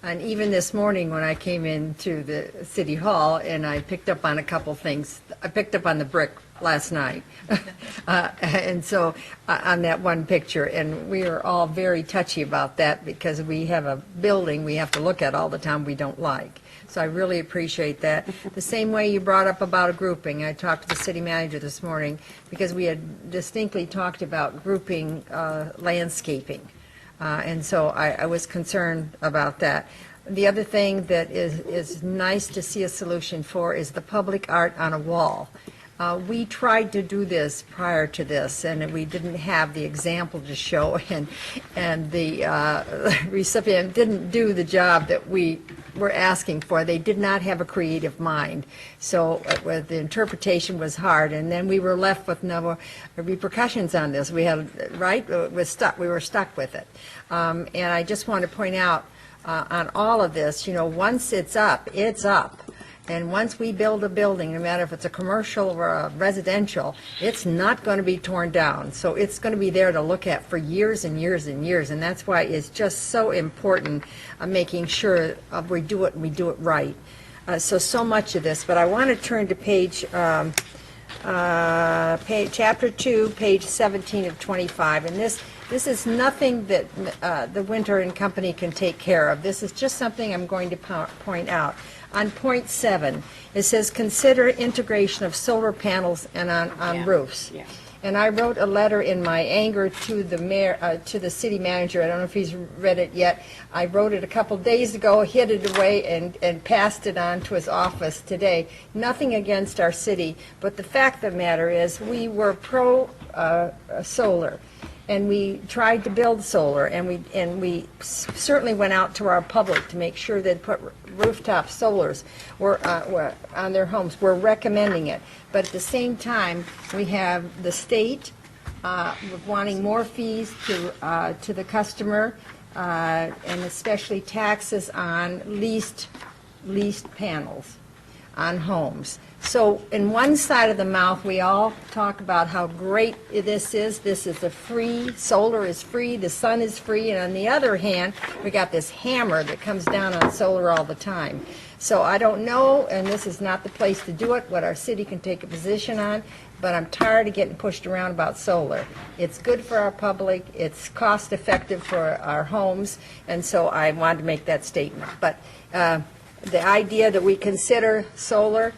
And even this morning when I came into the City Hall and I picked up on a couple things, I picked up on the brick last night. And so, on that one picture, and we are all very touchy about that because we have a building we have to look at all the time we don't like. So I really appreciate that. The same way you brought up about a grouping. I talked to the city manager this morning because we had distinctly talked about grouping landscaping. And so I was concerned about that. The other thing that is nice to see a solution for is the public art on a wall. We tried to do this prior to this, and we didn't have the example to show, and the recipient didn't do the job that we were asking for. They did not have a creative mind, so the interpretation was hard, and then we were left with no repercussions on this. We had, right, we were stuck with it. And I just want to point out on all of this, once it's up, it's up. And once we build a building, no matter if it's a commercial or a residential, it's not going to be torn down. So it's going to be there to look at for years and years and years. And that's why it's just so important making sure we do it and we do it right. So much of this. But I want to turn to chapter 2, page 17 of 25. And this is nothing that the Winter and Company can take care of. This is just something I'm going to point out. On point 7, it says, consider integration of solar panels and on roofs. Yeah. And I wrote a letter in my anger to the mayor, to the city manager. I don't know if he's read it yet. I wrote it a couple days ago, hid it away, and passed it on to his office today. Nothing against our city, but the fact of the matter is we were pro solar. And we tried to build solar, and we certainly went out to our public to make sure they'd put rooftop solars were on their homes. We're recommending it, but at the same time, we have the state wanting more fees to the customer, and especially taxes on leased panels on homes. So in one side of the mouth, we all talk about how great this is. This is a free, solar is free, the sun is free, and on the other hand, we got this hammer that comes down on solar all the time. So I don't know, and this is not the place to do it, what our city can take a position on, but I'm tired of getting pushed around about solar. It's good for our public, it's cost effective for our homes, and so I wanted to make that statement. But the idea that we consider solar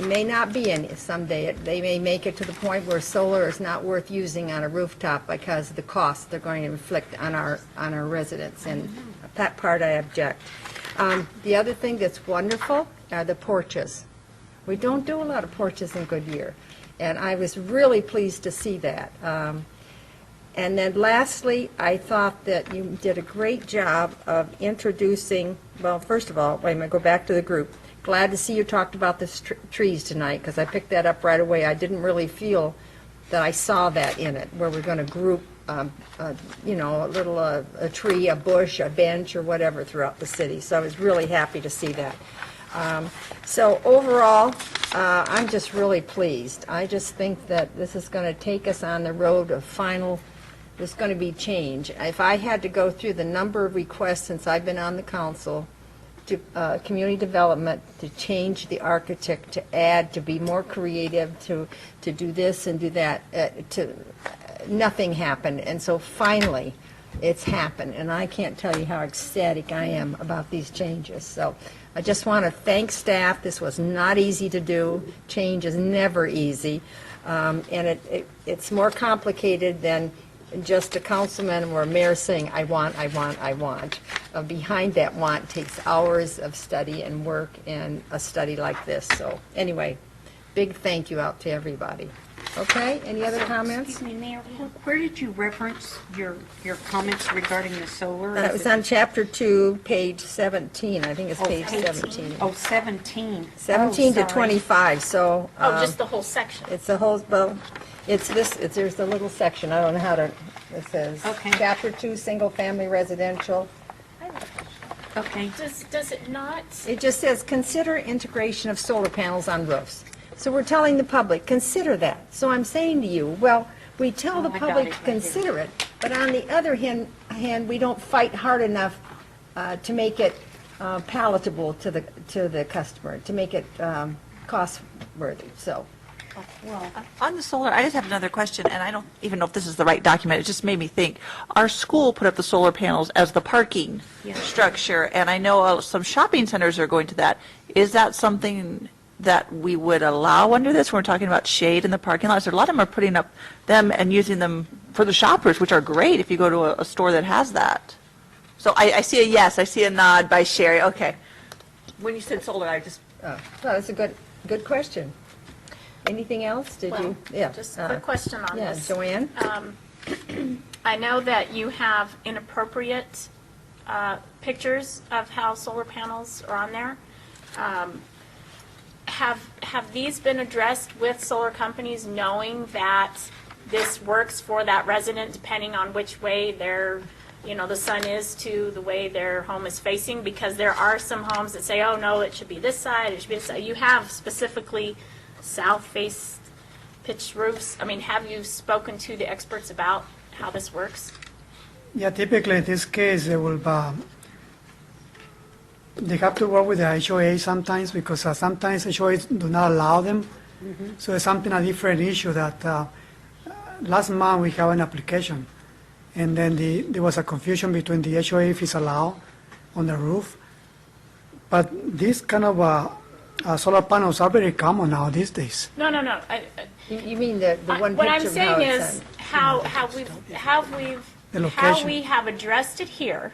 may not be in someday. They may make it to the point where solar is not worth using on a rooftop because of the cost they're going to inflict on our residents, and that part I object. The other thing that's wonderful are the porches. We don't do a lot of porches in Goodyear, and I was really pleased to see that. And then lastly, I thought that you did a great job of introducing, well, first of all, wait a minute, go back to the group. Glad to see you talked about the trees tonight, because I picked that up right away. I didn't really feel that I saw that in it, where we're going to group, a tree, a bush, a bench, or whatever throughout the city. So I was really happy to see that. So overall, I'm just really pleased. I just think that this is going to take us on the road of there's going to be change. If I had to go through the number of requests since I've been on the council to community development, to change the architect, to add, to be more creative, to do this and do that, nothing happened. And so finally, it's happened. And I can't tell you how ecstatic I am about these changes. So I just want to thank staff. This was not easy to do. Change is never easy. And it's more complicated than just a councilman or a mayor saying, I want, I want, I want. Behind that want takes hours of study and work and a study like this. So anyway, big thank you out to everybody. Okay, any other comments? Excuse me, Mayor, where did you reference your comments regarding the solar? It was on chapter 2, page 17. I think it's page 17. Oh, 17. 17 to 25, so. Just the whole section. It's the whole, well, there's the little section, I don't know how to, it says. Okay. Chapter 2, single-family residential. Okay. Does it not? It just says, consider integration of solar panels on roofs. So we're telling the public, consider that. So I'm saying to you, well, we tell the public to consider it, but on the other hand, we don't fight hard enough to make it palatable to the customer, to make it cost-worthy. So On the solar, I just have another question, and I don't even know if this is the right document. It just made me think. Our school put up the solar panels as the parking structure, and I know some shopping centers are going to that. Is that something that we would allow under this? When we're talking about shade in the parking lots. A lot of them are putting up them and using them for the shoppers, which are great if you go to a store that has that. So I see a yes, I see a nod by Sherry. Okay. When you said solar, I just... Well, that's a good question. Anything else? Did you? Yeah. Just a quick question on yeah, this. Joanne? I know that you have inappropriate pictures of how solar panels are on there. Have these been addressed with solar companies, knowing that this works for that resident depending on which way their, the sun is to the way their home is facing? Because there are some homes that say, oh no, it should be this side, it should be this side. You have specifically south-faced pitched roofs. I mean, have you spoken to the experts about how this works? Yeah, typically in this case, they will, they have to work with the HOA sometimes because sometimes HOAs do not allow them. So it's something, a different issue that last month we have an application and then there was a confusion between the HOA if it's allowed on the roof. But this kind of solar panels are very common now these days. No. You mean the one What I'm picture of saying how is it's how we have addressed it here.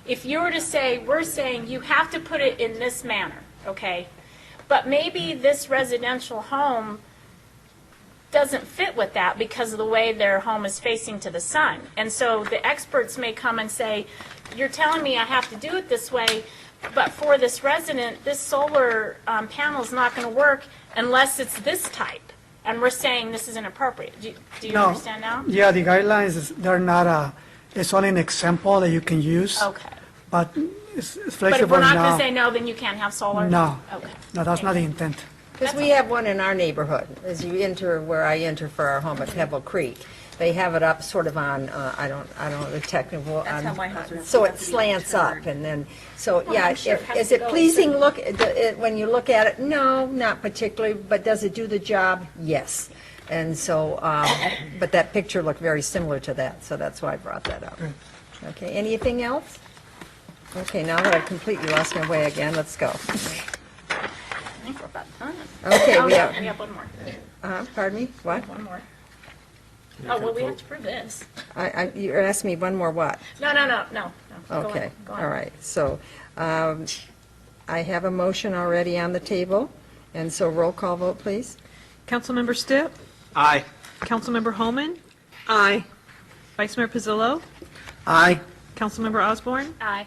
If you were to say, we're saying you have to put it in this manner, okay? But maybe this residential home doesn't fit with that because of the way their home is facing to the sun. And so the experts may come and say, you're telling me I have to do it this way, but for this resident, this solar panel is not going to work unless it's this type. And we're saying this is inappropriate. Do you No. understand now? Yeah, the guidelines, they're not it's only an example that you can use. Okay. But it's But if flexible we're not now. going to say no, then you can't have solar? No. Okay. No, that's not the intent. Because we have one in our neighborhood, as you enter where I enter for our home at Pebble Creek. They have it up sort of on, I don't know the technical. That's how my house is. So it slants up and then, so yeah, I'm sure it has is to it go pleasing look, when you look at it? No, not particularly, but does it do the job? Yes. And so, but that picture looked very similar to that, so that's why I brought that up. Okay, anything else? Okay, now that I've completely lost my way again, let's go. I think we're about done. Okay, Oh, we no, have- we have one more. Pardon me, what? One more. Oh, well, we have to prove this. You're asking me one more what? No. Go Okay, on, go on. all right. So I have a motion already on the table, and so roll call vote, please. Councilmember Stipp? Aye. Councilmember Holman? Aye. Vice Mayor Pizzillo? Aye. Councilmember Osborne? Aye.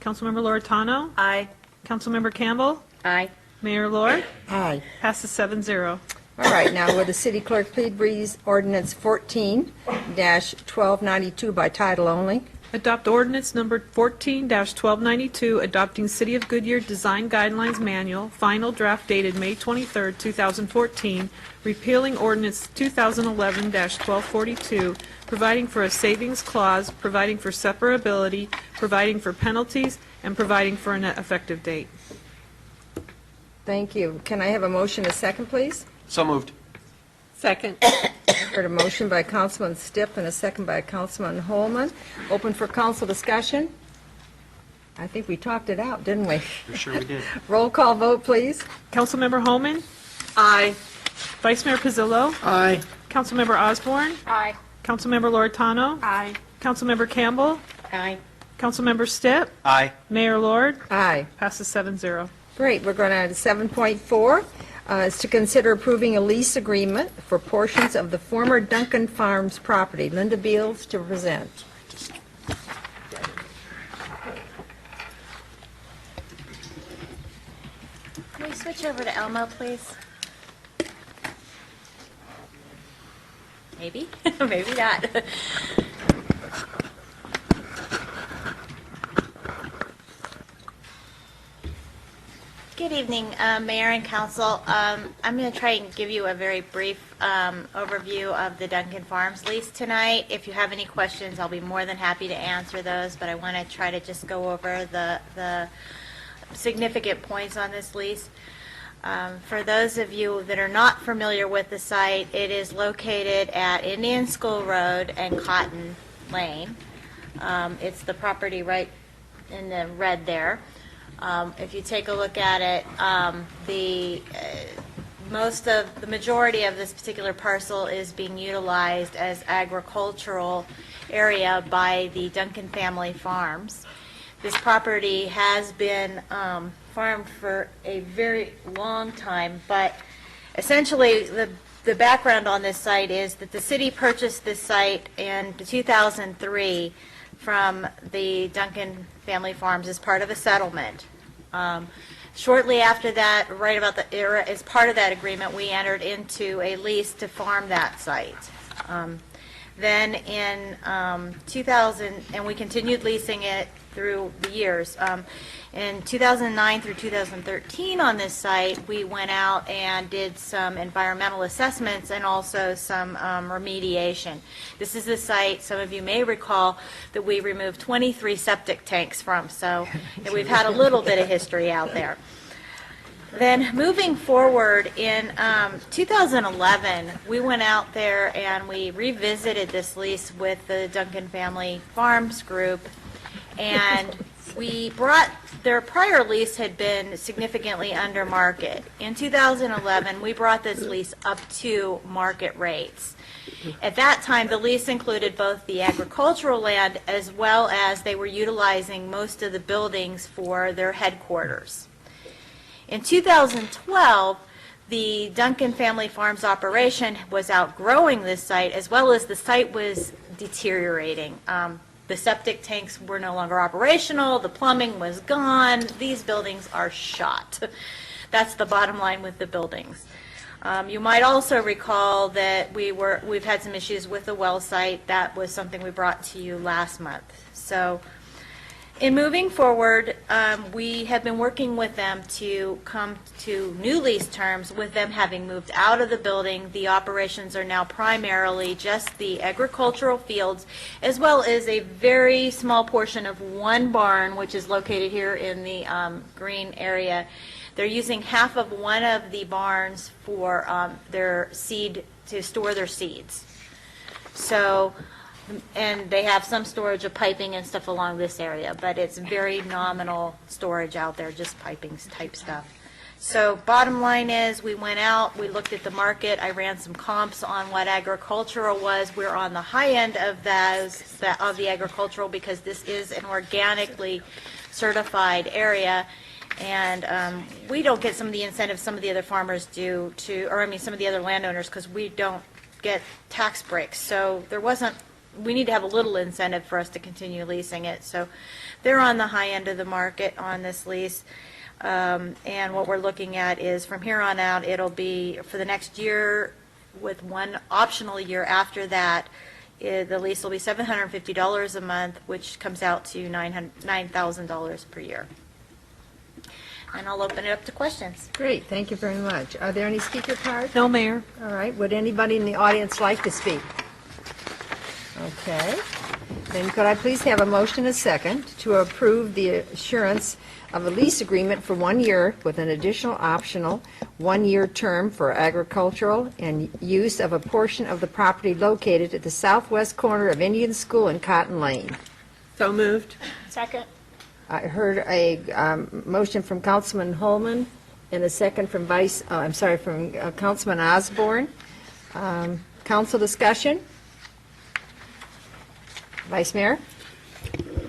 Councilmember Loretano? Aye. Councilmember Campbell? Aye. Mayor Lord? Aye. Passes 7-0. All right, now would the city clerk please read ordinance 14-1292 by title only? Adopt ordinance number 14-1292, adopting City of Goodyear Design Guidelines Manual, final draft dated May 23, 2014, repealing ordinance 2011-1242, providing for a savings clause, providing for separability, providing for penalties, and providing for an effective date. Thank you. Can I have a motion, a second, please? So moved. Second. Heard a motion by Councilman Stipp and a second by Councilman Holman. Open for council discussion? I think we talked it out, didn't we? For sure we did. Roll call vote, please. Councilmember Holman? Aye. Vice Mayor Pizzillo? Aye. Councilmember Osborne? Aye. Councilmember Loretano? Aye. Councilmember Campbell? Aye. Councilmember Stipp? Aye. Mayor Lord? Aye. Passes 7-0. Great, we're going to 7.4, is to consider approving a lease agreement for portions of the former Duncan Farms property. Linda Beals to present. Can we switch over to Elmo, please? Maybe, maybe not. Good evening, Mayor and Council. I'm going to try and give you a very brief overview of the Duncan Farms lease tonight. If you have any questions, I'll be more than happy to answer those, but I want to try to just go over the significant points on this lease. For those of you that are not familiar with the site, it is located at Indian School Road and Cotton Lane. It's the property right in the red there. If you take a look at it, the majority of this particular parcel is being utilized as agricultural area by the Duncan family farms. This property has been farmed for a very long time, but essentially the background on this site is that the city purchased this site in 2003 from the Duncan family farms as part of a settlement. Shortly after that, right about the era, as part of that agreement, we entered into a lease to farm that site. Then in 2000, and we continued leasing it through the years. In 2009 through 2013 on this site, we went out and did some environmental assessments and also some remediation. This is the site, some of you may recall, that we removed 23 septic tanks from, so we've had a little bit of history out there. Then moving forward, in 2011, we went out there and we revisited this lease with the Duncan Family Farms Group, and we brought, their prior lease had been significantly under market. In 2011, we brought this lease up to market rates. At that time, the lease included both the agricultural land as well as they were utilizing most of the buildings for their headquarters. In 2012, the Duncan Family Farms operation was outgrowing this site, as well as the site was deteriorating. The septic tanks were no longer operational, the plumbing was gone, these buildings are shot. That's the bottom line with the buildings. You might also recall that we've had some issues with the well site. That was something we brought to you last month. So in moving forward, we have been working with them to come to new lease terms with them having moved out of the building. The operations are now primarily just the agricultural fields, as well as a very small portion of one barn, which is located here in the green area. They're using half of one of the barns for their seed, to store their seeds. So, and they have some storage of piping and stuff along this area, but it's very nominal storage out there, just piping type stuff. So bottom line is, we went out, we looked at the market, I ran some comps on what agricultural was. We're on the high end of those, of the agricultural, because this is an organically certified area, and we don't get some of the incentives some of the other farmers do to, or I mean some of the other landowners, because we don't get tax breaks. So there wasn't, we need to have a little incentive for us to continue leasing it. So they're on the high end of the market on this lease. And what we're looking at is from here on out, it'll be for the next year with one optional year after that. The lease will be $750 a month, which comes out to $9,000 per year. And I'll open it up to questions. Great, thank you very much. Are there any speaker cards? No, Mayor. All right, would anybody in the audience like to speak? Okay. Then could I please have a motion and a second to approve the assurance of a lease agreement for 1 year with an additional optional 1-year term for agricultural and use of a portion of the property located at the southwest corner of Indian School and Cotton Lane? So moved. Second. I heard a motion from Councilman Holman and a second from Councilman Osborne. Council discussion? Vice Mayor?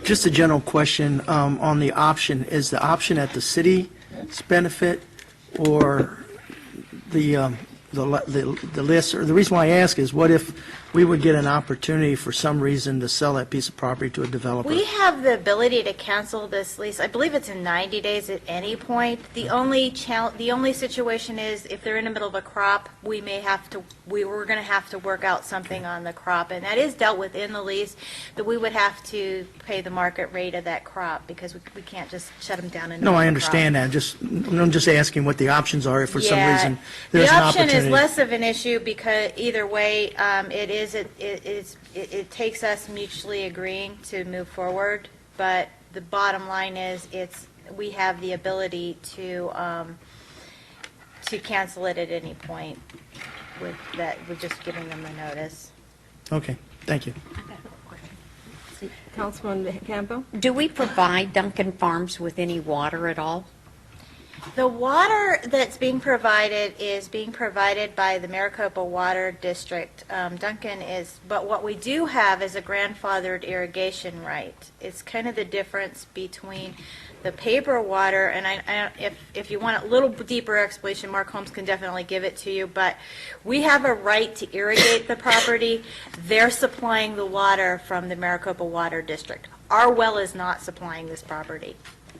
Just a general question on the option. Is the option at the city's benefit or the list? Or the reason why I ask is, what if we would get an opportunity for some reason to sell that piece of property to a developer? We have the ability to cancel this lease. I believe it's in 90 days at any point. The only situation is if they're in the middle of a crop, we're going to have to work out something on the crop, and that is dealt with in the lease, that we would have to pay the market rate of that crop because we can't just shut them down. No, I understand that. I'm just asking what the options are if for some reason there's an opportunity. The option is less of an issue because either way, it takes us mutually agreeing to move forward, but the bottom line is we have the ability to to cancel it at any point with that, with just giving them the notice. Okay, thank you. Councilman Campbell? Do we provide Duncan Farms with any water at all? The water that's being provided is being provided by the Maricopa Water District. Duncan is, but what we do have is a grandfathered irrigation right. It's kind of the difference between the paper water, and if you want a little deeper explanation, Mark Holmes can definitely give it to you, but we have a right to irrigate the property. They're supplying the water from the Maricopa Water District. Our well is not supplying this property.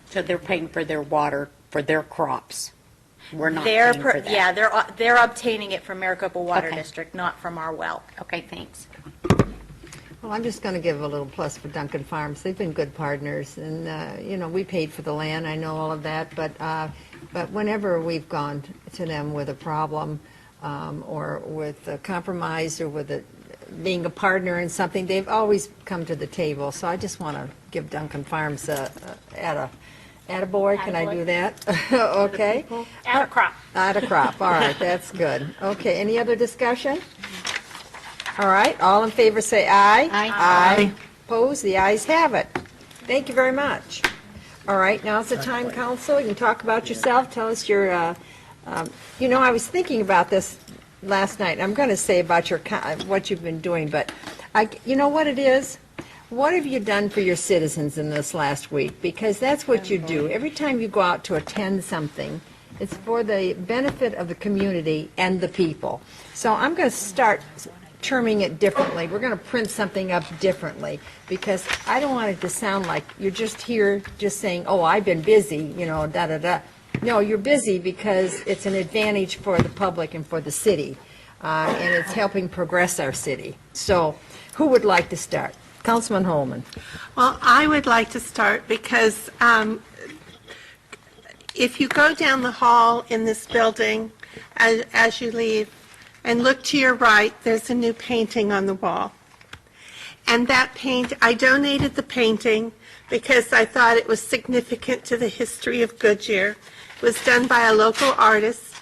So they're paying for their water for their crops? We're not paying for that? Yeah, they're obtaining it from Maricopa Water Okay. District, not from our well. Okay, thanks. Well, I'm just going to give a little plus for Duncan Farms. They've been good partners, and, you know, we paid for the land, I know all of that, but whenever we've gone to them with a problem or with a compromise or with being a partner in something, they've always come to the table. So I just want to give Duncan Farms attaboy, can I do that? Okay. Add a crop. Add a crop, all right, that's good. Okay, any other discussion? All right, all in favor say aye. Aye. Opposed, the ayes have it. Thank you very much. All right, now's the time, council, you can talk about yourself, tell us your, you know, I was thinking about this last night, and I'm going to say about what you've been doing, but you know what it is? What have you done for your citizens in this last week? Because that's what you do. Every time you go out to attend something, it's for the benefit of the community and the people. So I'm going to start terming it differently. We're going to print something up differently because I don't want it to sound like you're just here just saying, oh, I've been busy, you know, da-da-da. No, you're busy because it's an advantage for the public and for the city, and it's helping progress our city. So who would like to start? Councilman Holman. Well, I would like to start because if you go down the hall in this building as you leave and look to your right, there's a new painting on the wall. And that I donated the painting because I thought it was significant to the history of Goodyear. It was done by a local artist,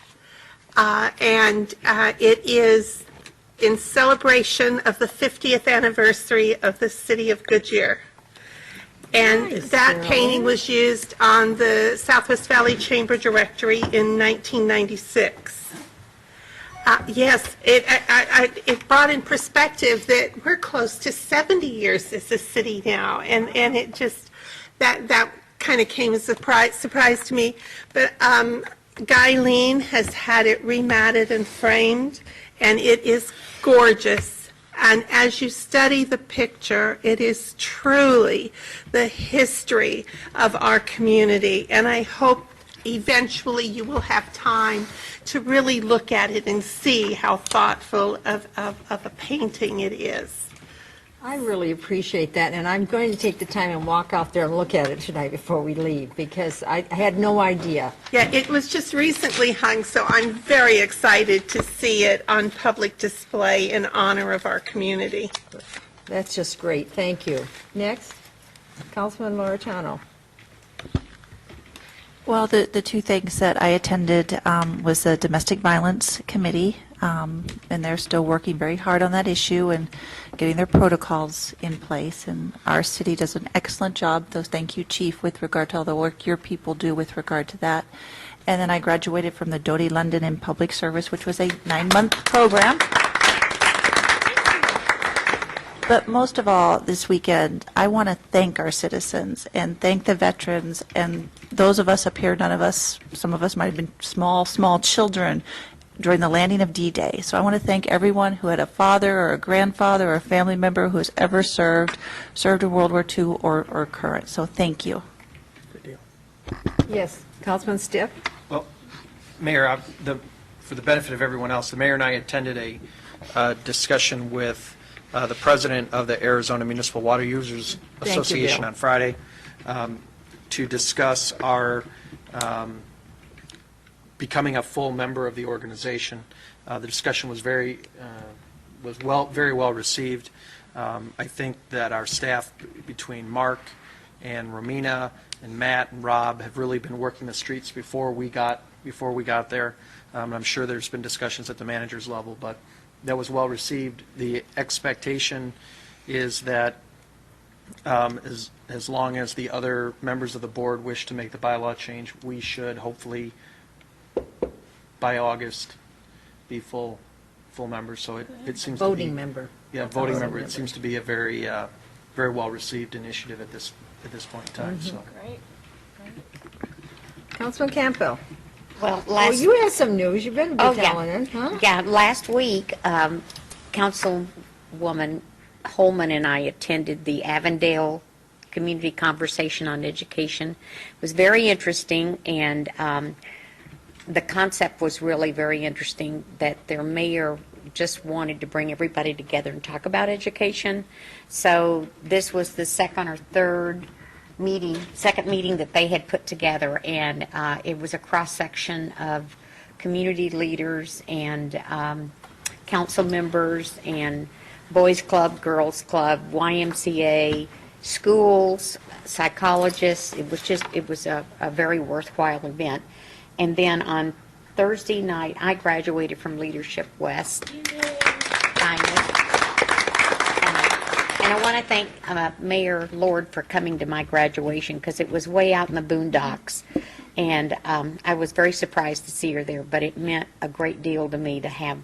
and it is in celebration of the 50th anniversary of the city of Goodyear. And that painting was used on the Southwest Valley Chamber Directory in 1996. Yes, it brought in perspective that we're close to 70 years as a city now, and it just, that kind of came as a surprise to me. But Guy Lean has had it rematted and framed, and it is gorgeous. And as you study the picture, it is truly the history of our community. And I hope eventually you will have time to really look at it and see how thoughtful of a painting it is. I really appreciate that, and I'm going to take the time and walk out there and look at it tonight before we leave, because I had no idea. Yeah, it was just recently hung, so I'm very excited to see it on public display in honor of our community. That's just great, thank you. Next, Councilman Loretano. Well, the two things that I attended was the Domestic Violence Committee, and they're still working very hard on that issue and getting their protocols in place. And our city does an excellent job, so thank you, Chief, with regard to all the work your people do with regard to that. And then I graduated from the Doty London in Public Service, which was a 9-month program. But most of all, this weekend, I want to thank our citizens and thank the veterans and those of us up here, some of us might have been small children during the landing of D-Day. So I want to thank everyone who had a father or a grandfather or a family member who has ever served in World War II or current. So thank you. Good deal. Yes, Councilman Stiff. Well, Mayor, for the benefit of everyone else, the mayor and I attended a discussion with the president of the Arizona Municipal Water Users Association on Friday to discuss our becoming a full member of the organization. The discussion was very well received. I think that our staff, between Mark and Romina and Matt and Rob, have really been working the streets before we got before we got there. I'm sure there's been discussions at the manager's level, but that was well received. The expectation is that as long as the other members of the board wish to make the bylaw change, we should hopefully by August be full members. So it seems to be Voting member. Yeah, voting member. It seems to be a very very well received initiative at this point in time. So. Great. Councilman Campbell. Well, Oh, you have some news. You better be telling it, huh? Yeah, last week, Councilwoman Holman and I attended the Avondale Community Conversation on Education. It was very interesting, and the concept was really very interesting, that their mayor just wanted to bring everybody together and talk about education. So this was the second meeting that they had put together, and it was a cross-section of community leaders and council members and boys club, girls club, YMCA, schools, psychologists. It was a very worthwhile event. And then on Thursday night, I graduated from Leadership West. Finally. And I want to thank Mayor Lord for coming to my graduation, because it was way out in the boondocks. And I was very surprised to see her there, but it meant a great deal to me to have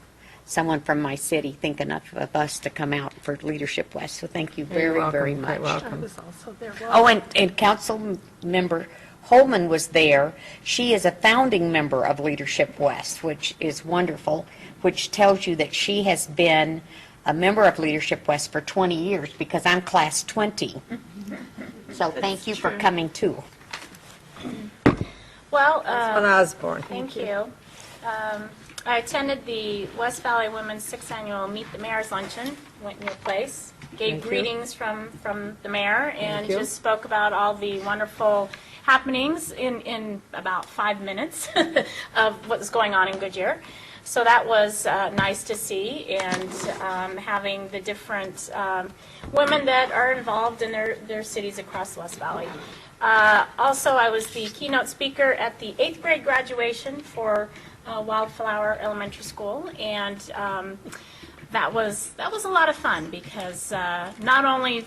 someone from my city think enough of us to come out for Leadership West. So thank you very, very much. Welcome. I was also there. Oh, and Council Member Holman was there. She is a founding member of Leadership West, which is wonderful, which tells you that she has been a member of Leadership West for 20 years, because I'm class 20. So thank you for coming too. Well, Councilman Osborne. thank you. I attended the West Valley Women's 6th Annual Meet the Mayor's Luncheon, went in your place, gave Thank you. greetings from the mayor, and Thank you. just spoke about all the wonderful happenings in about 5 minutes of what's going on in Goodyear. So that was nice to see, and having the different women that are involved in their cities across the West Valley. Also, I was the keynote speaker at the 8th grade graduation for Wildflower Elementary School, and that was a lot of fun, because not only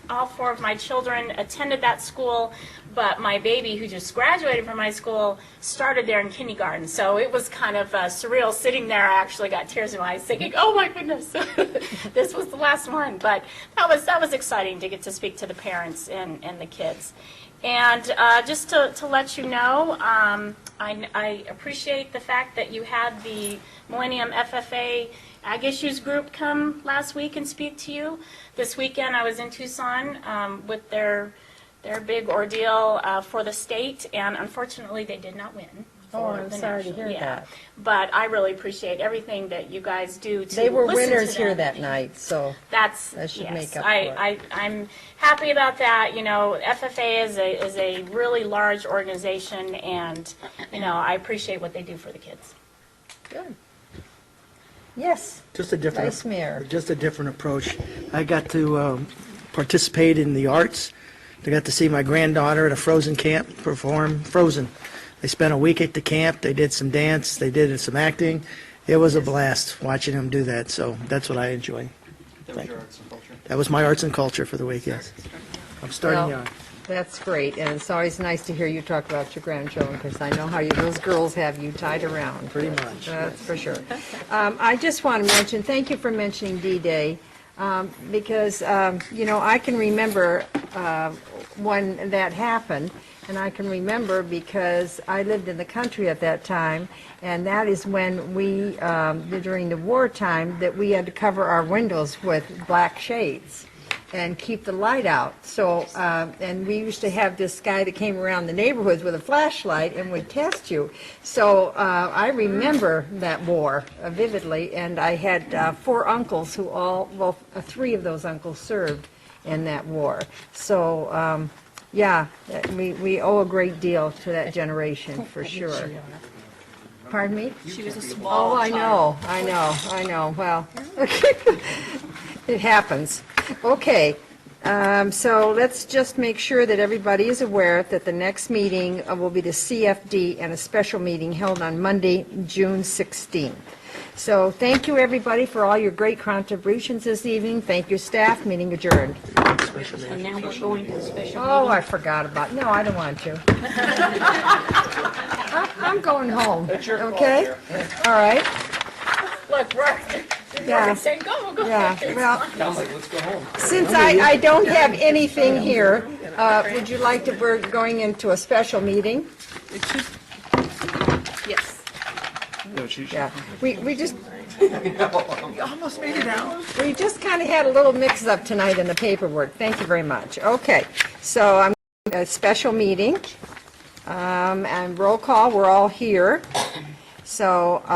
all 4 of my children attended that school, but my baby, who just graduated from my school, started there in kindergarten. So it was kind of surreal sitting there. I actually got tears in my eyes thinking, oh my goodness, this was the last one. But that was exciting to get to speak to the parents and the kids. And just to let you know, I appreciate the fact that you had the Millennium FFA Ag Issues group come last week and speak to you. This weekend I was in Tucson with their big ordeal for the state, and unfortunately they did not win. Oh, I'm sorry to hear that. But I really appreciate everything that you guys do to They were listen to winners here them. that night, so That should yes, make up for it. I'm happy about that. You know, FFA is a really large organization, and you know, I appreciate what they do for the kids. Good. Yes. Just a different, Vice Mayor. just a different approach. I got to participate in the arts. I got to see my granddaughter at a Frozen camp perform Frozen. They spent a week at the camp. They did some dance. They did some acting. It was a blast watching them do that. So that's what I enjoy. That was your arts and culture. That was my arts and culture for the week. Yes, I'm starting Well, young. That's great, and it's always nice to hear you talk about your grandchildren, because I know how those girls have you tied around. Pretty much. That's for sure. I just want to mention, thank you for mentioning D-Day, because, you know, I can remember when that happened, and I can remember because I lived in the country at that time, and that is when we, during the wartime, that we had to cover our windows with black shades and keep the light out. So, and we used to have this guy that came around the neighborhoods with a flashlight and would test you. So I remember that war vividly, and I had 4 uncles who all, well, 3 of those uncles served in that war. So, yeah, we owe a great deal to that generation, for sure. Pardon me? She was a small Oh, I know. Well, it happens. Okay, So let's just make sure that everybody is aware that the next meeting will be the CFD and a special meeting held on Monday, June 16th. So thank you, everybody, for all your great contributions this evening. Thank you, staff. Meeting adjourned. And now we're going to the special Oh, I forgot about, no, I don't want to. I'm going home, okay? All right? Look, we're Yeah. saying, go, go. Yeah, well, Sounds like let's go home. since I don't have anything here, would you like to, we're going into a special meeting? Yes. Yeah, we just, You almost made it out. we just kind of had a little mix-up tonight in the paperwork. Thank you very much. Okay, so I'm, a special meeting, and roll call, we're all here. So,